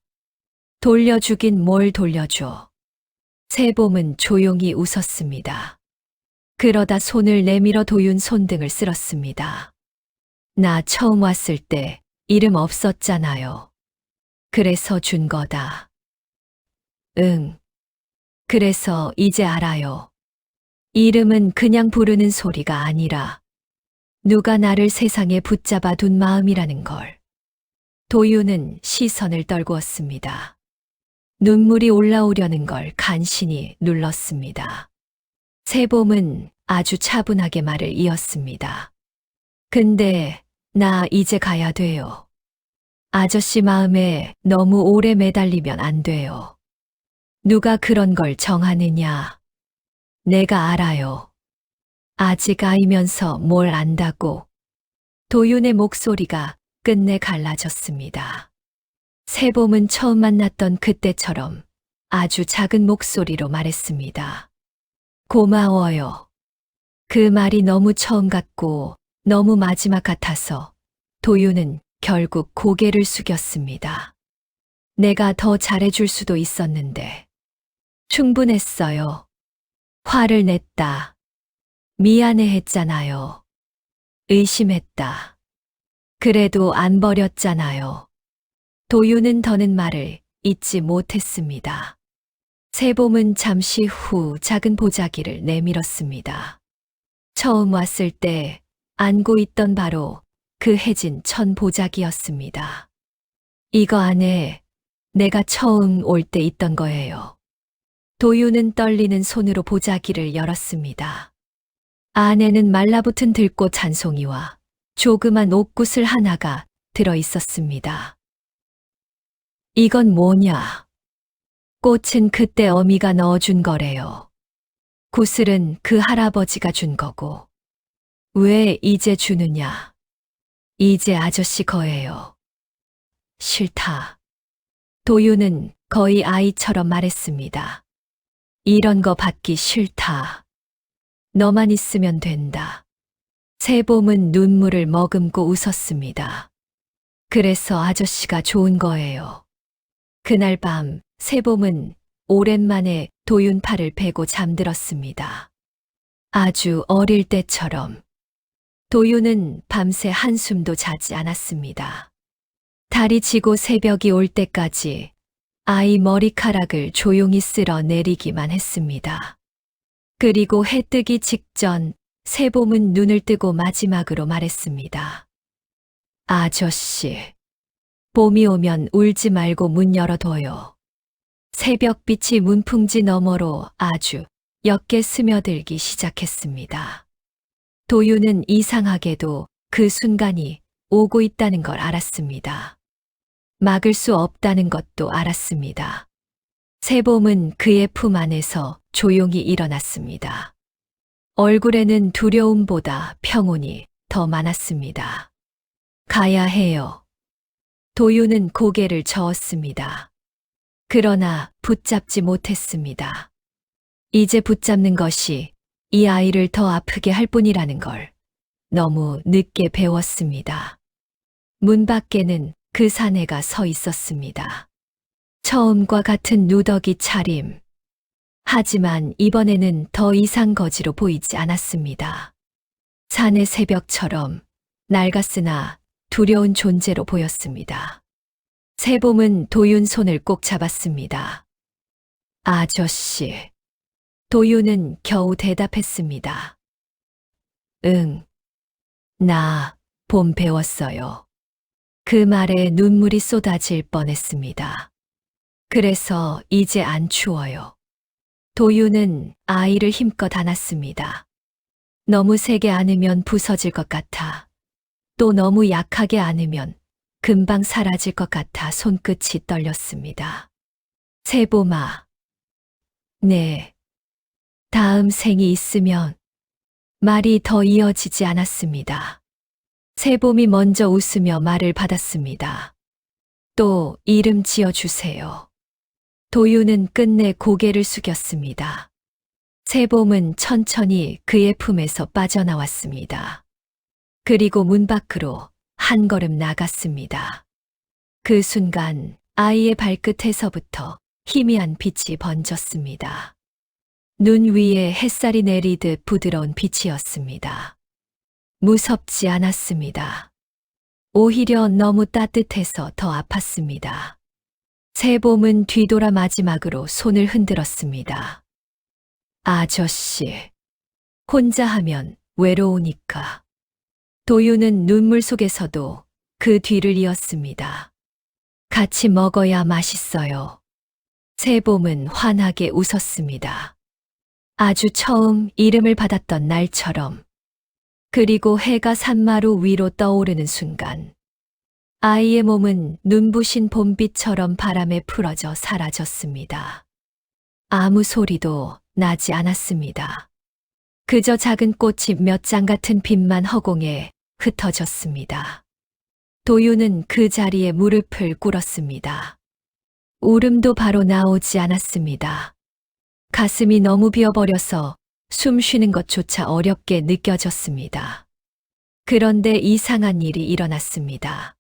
돌려주긴 뭘 돌려줘. 세봄은 조용히 웃었습니다. 그러다 손을 내밀어 도윤 손등을 쓸었습니다. 나 처음 왔을 때 이름 없었잖아요. 그래서 준 거다. 응. 그래서 이제 알아요. 이름은 그냥 부르는 소리가 아니라 누가 나를 세상에 붙잡아 둔 마음이라는 걸. 도윤은 시선을 떨구었습니다. 눈물이 올라오려는 걸 간신히 눌렀습니다. 세봄은 아주 차분하게 말을 이었습니다. 근데 나 이제 가야 돼요. 아저씨 마음에 너무 오래 매달리면 안 돼요. 누가 그런 걸 정하느냐? 내가 알아요. 아직 아이면서 뭘 안다고. 도윤의 목소리가 끝내 갈라졌습니다. 세봄은 처음 만났던 그때처럼 아주 작은 목소리로 말했습니다. 고마워요. 그 말이 너무 처음 같고 너무 마지막 같아서 도윤은 결국 고개를 숙였습니다. 내가 더 잘해줄 수도 있었는데. 충분했어요. 화를 냈다. 미안해 했잖아요. 의심했다. 그래도 안 버렸잖아요. 도윤은 더는 말을 잊지 못했습니다. 세봄은 잠시 후 작은 보자기를 내밀었습니다. 처음 왔을 때 안고 있던 바로 그 해진 천 보자기였습니다. 이거 안에 내가 처음 올 때 있던 거예요. 도윤은 떨리는 손으로 보자기를 열었습니다. 안에는 말라붙은 들꽃 한 송이와 조그만 옥구슬 하나가 들어 있었습니다. 이건 뭐냐? 꽃은 그때 어미가 넣어준 거래요. 구슬은 그 할아버지가 준 거고. 왜 이제 주느냐? 이제 아저씨 거예요. 싫다. 도윤은 거의 아이처럼 말했습니다. 이런 거 받기 싫다. 너만 있으면 된다. 세봄은 눈물을 머금고 웃었습니다. 그래서 아저씨가 좋은 거예요. 그날 밤 세봄은 오랜만에 도윤 팔을 베고 잠들었습니다. 아주 어릴 때처럼. 도윤은 밤새 한숨도 자지 않았습니다. 달이 지고 새벽이 올 때까지 아이 머리카락을 조용히 쓸어 내리기만 했습니다. 그리고 해 뜨기 직전 세봄은 눈을 뜨고 마지막으로 말했습니다. 아저씨, 봄이 오면 울지 말고 문 열어둬요. 새벽빛이 문풍지 너머로 아주 옅게 스며들기 시작했습니다. 도윤은 이상하게도 그 순간이 오고 있다는 걸 알았습니다. 막을 수 없다는 것도 알았습니다. 세봄은 그의 품 안에서 조용히 일어났습니다. 얼굴에는 두려움보다 평온이 더 많았습니다. 가야 해요. 도윤은 고개를 저었습니다. 그러나 붙잡지 못했습니다. 이제 붙잡는 것이 이 아이를 더 아프게 할 뿐이라는 걸 너무 늦게 배웠습니다. 문 밖에는 그 사내가 서 있었습니다. 처음과 같은 누더기 차림. 하지만 이번에는 더 이상 거지로 보이지 않았습니다. 사내 새벽처럼 낡았으나 두려운 존재로 보였습니다. 세봄은 도윤 손을 꼭 잡았습니다. 아저씨. 도윤은 겨우 대답했습니다. 응. 나 봄 배웠어요. 그 말에 눈물이 쏟아질 뻔했습니다. 그래서 이제 안 추워요. 도윤은 아이를 힘껏 안았습니다. 너무 세게 안으면 부서질 것 같아. 또 너무 약하게 안으면 금방 사라질 것 같아 손끝이 떨렸습니다. 세봄아, 네. 다음 생이 있으면 말이 더 이어지지 않았습니다. 세봄이 먼저 웃으며 말을 받았습니다. 또 이름 지어주세요. 도유는 끝내 고개를 숙였습니다. 세봄은 천천히 그의 품에서 빠져나왔습니다. 그리고 문 밖으로 한 걸음 나갔습니다. 그 순간 아이의 발끝에서부터 희미한 빛이 번졌습니다. 눈 위에 햇살이 내리듯 부드러운 빛이었습니다. 무섭지 않았습니다. 오히려 너무 따뜻해서 더 아팠습니다. 세봄은 뒤돌아 마지막으로 손을 흔들었습니다. 아저씨, 혼자 하면 외로우니까. 도유는 눈물 속에서도 그 뒤를 이었습니다. 같이 먹어야 맛있어요. 세봄은 환하게 웃었습니다. 아주 처음 이름을 받았던 날처럼. 그리고 해가 산마루 위로 떠오르는 순간 아이의 몸은 눈부신 봄빛처럼 바람에 풀어져 사라졌습니다. 아무 소리도 나지 않았습니다. 그저 작은 꽃이 몇 장 같은 빛만 허공에 흩어졌습니다. 도유는 그 자리에 무릎을 꿇었습니다. 울음도 바로 나오지 않았습니다. 가슴이 너무 비어버려서 숨 쉬는 것조차 어렵게 느껴졌습니다. 그런데 이상한 일이 일어났습니다.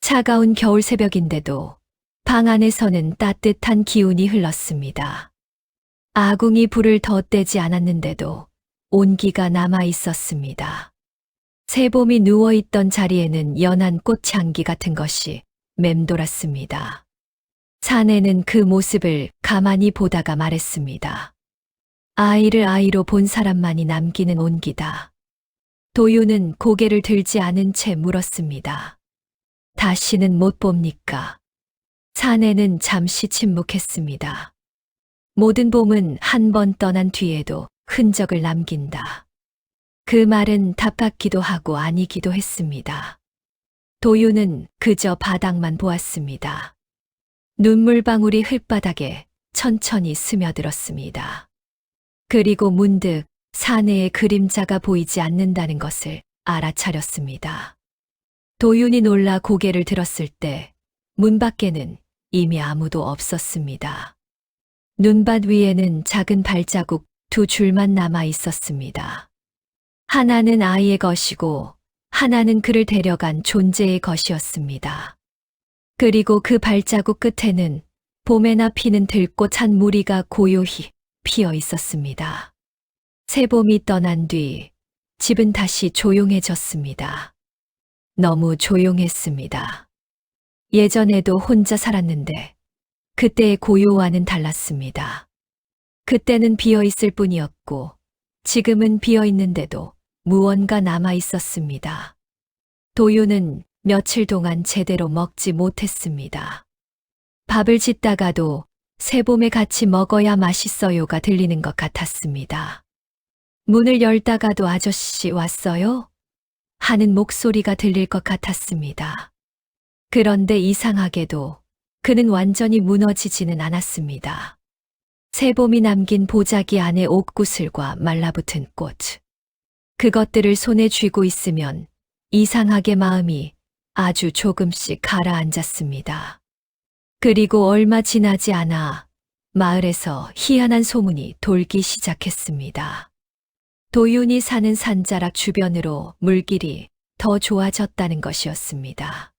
차가운 겨울 새벽인데도 방 안에서는 따뜻한 기운이 흘렀습니다. 아궁이 불을 더 떼지 않았는데도 온기가 남아 있었습니다. 세봄이 누워있던 자리에는 연한 꽃향기 같은 것이 맴돌았습니다. 사내는 그 모습을 가만히 보다가 말했습니다. 아이를 아이로 본 사람만이 남기는 온기다. 도유는 고개를 들지 않은 채 물었습니다. 다시는 못 봅니까? 사내는 잠시 침묵했습니다. 모든 봄은 한 번 떠난 뒤에도 흔적을 남긴다. 그 말은 답 같기도 하고 아니기도 했습니다. 도유는 그저 바닥만 보았습니다. 눈물방울이 흙바닥에 천천히 스며들었습니다. 그리고 문득 사내의 그림자가 보이지 않는다는 것을 알아차렸습니다. 도윤이 놀라 고개를 들었을 때 문 밖에는 이미 아무도 없었습니다. 눈밭 위에는 작은 발자국 2줄만 남아 있었습니다. 하나는 아이의 것이고 하나는 그를 데려간 존재의 것이었습니다. 그리고 그 발자국 끝에는 봄에나 피는 들꽃 한 무리가 고요히 피어 있었습니다. 새봄이 떠난 뒤 집은 다시 조용해졌습니다. 너무 조용했습니다. 예전에도 혼자 살았는데 그때의 고요와는 달랐습니다. 그때는 비어 있을 뿐이었고 지금은 비어 있는데도 무언가 남아 있었습니다. 도유는 며칠 동안 제대로 먹지 못했습니다. 밥을 짓다가도 새봄에 같이 먹어야 맛있어요가 들리는 것 같았습니다. 문을 열다가도 아저씨 왔어요? 하는 목소리가 들릴 것 같았습니다. 그런데 이상하게도 그는 완전히 무너지지는 않았습니다. 새봄이 남긴 보자기 안에 옥구슬과 말라붙은 꽃. 그것들을 손에 쥐고 있으면 이상하게 마음이 아주 조금씩 가라앉았습니다. 그리고 얼마 지나지 않아 마을에서 희한한 소문이 돌기 시작했습니다. 도윤이 사는 산자락 주변으로 물길이 더 좋아졌다는 것이었습니다.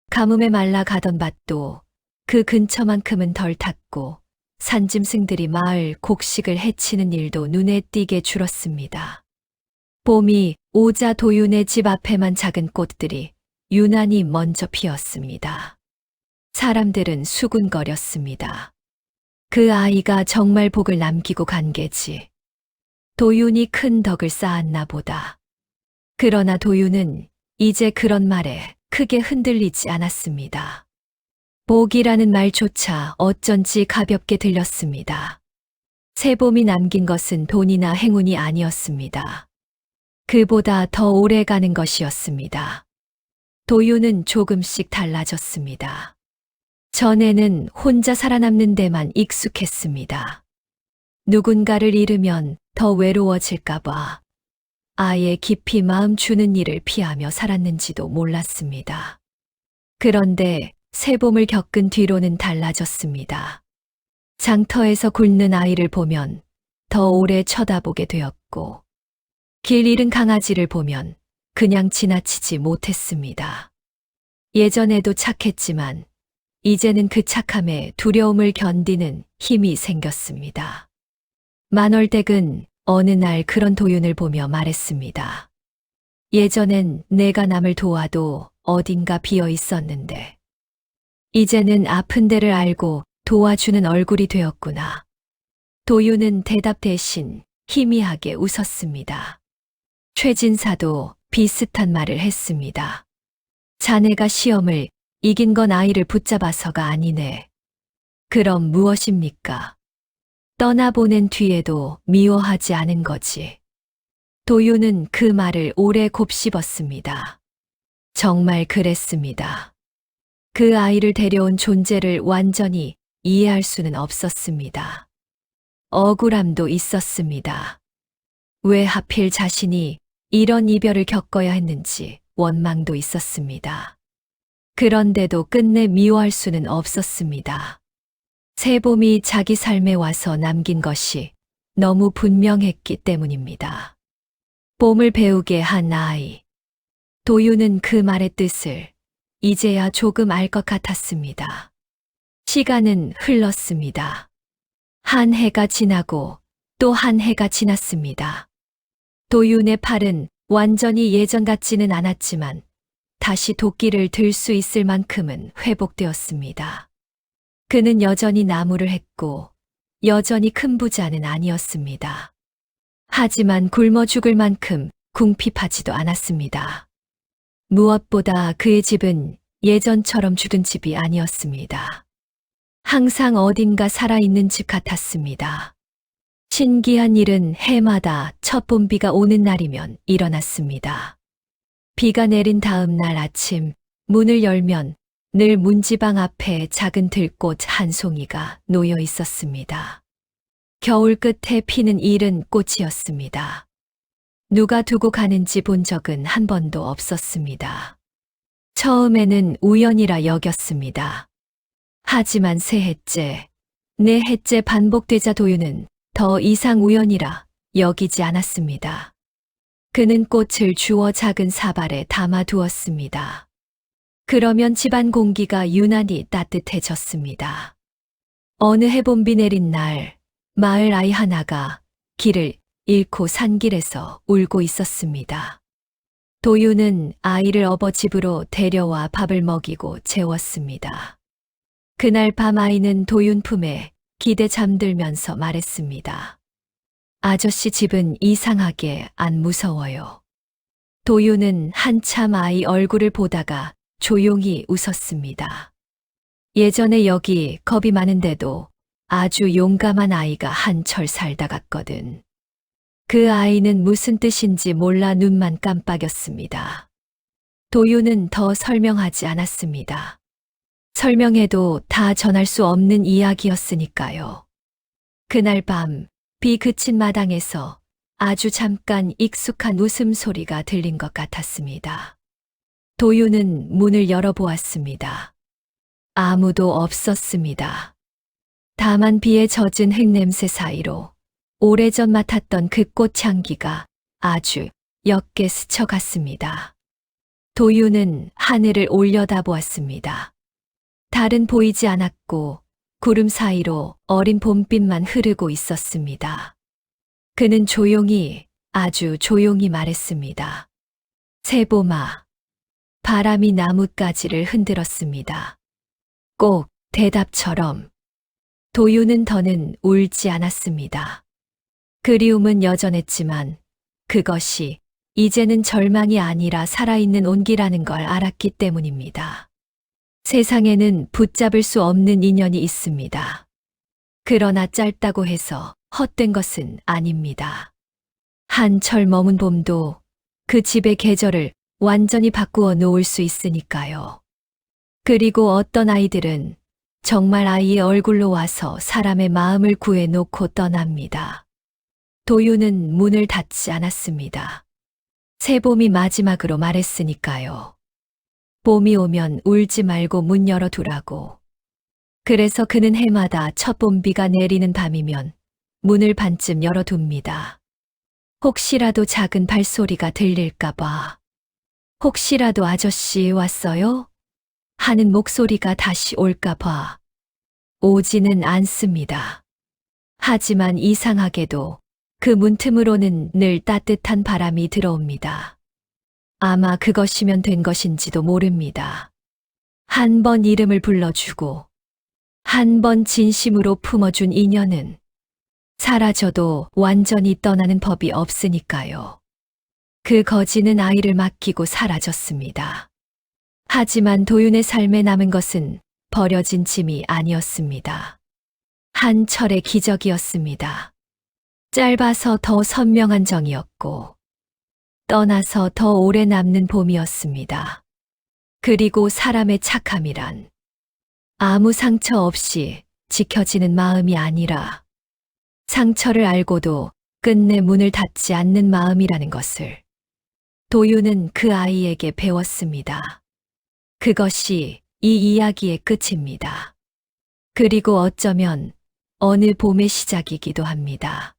가뭄에 말라 가던 밭도 그 근처만큼은 덜 탔고 산짐승들이 마을 곡식을 해치는 일도 눈에 띄게 줄었습니다. 봄이 오자 도윤의 집 앞에만 작은 꽃들이 유난히 먼저 피었습니다. 사람들은 수군거렸습니다. 그 아이가 정말 복을 남기고 간 게지. 도윤이 큰 덕을 쌓았나 보다. 그러나 도윤은 이제 그런 말에 크게 흔들리지 않았습니다. 복이라는 말조차 어쩐지 가볍게 들렸습니다. 새봄이 남긴 것은 돈이나 행운이 아니었습니다. 그보다 더 오래 가는 것이었습니다. 도윤은 조금씩 달라졌습니다. 전에는 혼자 살아남는 데만 익숙했습니다. 누군가를 잃으면 더 외로워질까봐 아예 깊이 마음 주는 일을 피하며 살았는지도 몰랐습니다. 그런데 새봄을 겪은 뒤로는 달라졌습니다. 장터에서 굶는 아이를 보면 더 오래 쳐다보게 되었고, 길 잃은 강아지를 보면 그냥 지나치지 못했습니다. 예전에도 착했지만 이제는 그 착함에 두려움을 견디는 힘이 생겼습니다. 만월댁은 어느 날 그런 도윤을 보며 말했습니다. 예전엔 내가 남을 도와도 어딘가 비어 있었는데, 이제는 아픈 데를 알고 도와주는 얼굴이 되었구나. 도윤은 대답 대신 희미하게 웃었습니다. 최진사도 비슷한 말을 했습니다. 자네가 시험을 이긴 건 아이를 붙잡아서가 아니네. 그럼 무엇입니까? 떠나보낸 뒤에도 미워하지 않은 거지. 도윤은 그 말을 오래 곱씹었습니다. 정말 그랬습니다. 그 아이를 데려온 존재를 완전히 이해할 수는 없었습니다. 억울함도 있었습니다. 왜 하필 자신이 이런 이별을 겪어야 했는지 원망도 있었습니다. 그런데도 끝내 미워할 수는 없었습니다. 새봄이 자기 삶에 와서 남긴 것이 너무 분명했기 때문입니다. 봄을 배우게 한 아이. 도윤은 그 말의 뜻을 이제야 조금 알 것 같았습니다. 시간은 흘렀습니다. 한 해가 지나고 또 한 해가 지났습니다. 도윤의 팔은 완전히 예전 같지는 않았지만 다시 도끼를 들 수 있을 만큼은 회복되었습니다. 그는 여전히 나무를 했고 여전히 큰 부자는 아니었습니다. 하지만 굶어 죽을 만큼 궁핍하지도 않았습니다. 무엇보다 그의 집은 예전처럼 주둔 집이 아니었습니다. 항상 어딘가 살아있는 집 같았습니다. 신기한 일은 해마다 첫 봄비가 오는 날이면 일어났습니다. 비가 내린 다음 날 아침 문을 열면 늘 문지방 앞에 작은 들꽃 한 송이가 놓여 있었습니다. 겨울 끝에 피는 이른 꽃이었습니다. 누가 두고 가는지 본 적은 한 번도 없었습니다. 처음에는 우연이라 여겼습니다. 하지만 세 해째, 네 해째 반복되자 도윤은 더 이상 우연이라 여기지 않았습니다. 그는 꽃을 주워 작은 사발에 담아 두었습니다. 그러면 집안 공기가 유난히 따뜻해졌습니다. 어느 해봄비 내린 날, 마을 아이 하나가 길을 잃고 산길에서 울고 있었습니다. 도윤은 아이를 업어 집으로 데려와 밥을 먹이고 재웠습니다. 그날 밤 아이는 도윤 품에 기대 잠들면서 말했습니다. 아저씨 집은 이상하게 안 무서워요. 도윤은 한참 아이 얼굴을 보다가 조용히 웃었습니다. 예전에 여기 겁이 많은데도 아주 용감한 아이가 한철 살다 갔거든. 그 아이는 무슨 뜻인지 몰라 눈만 깜빡였습니다. 도윤은 더 설명하지 않았습니다. 설명해도 다 전할 수 없는 이야기였으니까요. 그날 밤 비 그친 마당에서 아주 잠깐 익숙한 웃음소리가 들린 것 같았습니다. 도윤은 문을 열어보았습니다. 아무도 없었습니다. 다만 비에 젖은 흙냄새 사이로 오래전 맡았던 그 꽃향기가 아주 옅게 스쳐갔습니다. 도윤은 하늘을 올려다보았습니다. 달은 보이지 않았고 구름 사이로 어린 봄빛만 흐르고 있었습니다. 그는 조용히, 아주 조용히 말했습니다. 새봄아. 바람이 나뭇가지를 흔들었습니다. 꼭 대답처럼. 도윤은 더는 울지 않았습니다. 그리움은 여전했지만 그것이 이제는 절망이 아니라 살아있는 온기라는 걸 알았기 때문입니다. 세상에는 붙잡을 수 없는 인연이 있습니다. 그러나 짧다고 해서 헛된 것은 아닙니다. 한철 머문 봄도 그 집의 계절을 완전히 바꾸어 놓을 수 있으니까요. 그리고 어떤 아이들은 정말 아이의 얼굴로 와서 사람의 마음을 구해놓고 떠납니다. 도윤은 문을 닫지 않았습니다. 새봄이 마지막으로 말했으니까요. 봄이 오면 울지 말고 문 열어두라고. 그래서 그는 해마다 첫 봄비가 내리는 밤이면 문을 반쯤 열어둡니다. 혹시라도 작은 발소리가 들릴까봐. 혹시라도 아저씨 왔어요? 하는 목소리가 다시 올까봐. 오지는 않습니다. 하지만 이상하게도 그 문틈으로는 늘 따뜻한 바람이 들어옵니다. 아마 그것이면 된 것인지도 모릅니다. 한 번 이름을 불러주고 한 번 진심으로 품어준 인연은 사라져도 완전히 떠나는 법이 없으니까요. 그 거지는 아이를 맡기고 사라졌습니다. 하지만 도윤의 삶에 남은 것은 버려진 짐이 아니었습니다. 한 철의 기적이었습니다. 짧아서 더 선명한 정이었고, 떠나서 더 오래 남는 봄이었습니다. 그리고 사람의 착함이란 아무 상처 없이 지켜지는 마음이 아니라 상처를 알고도 끝내 문을 닫지 않는 마음이라는 것을 도윤은 그 아이에게 배웠습니다. 그것이 이 이야기의 끝입니다. 그리고 어쩌면 어느 봄의 시작이기도 합니다.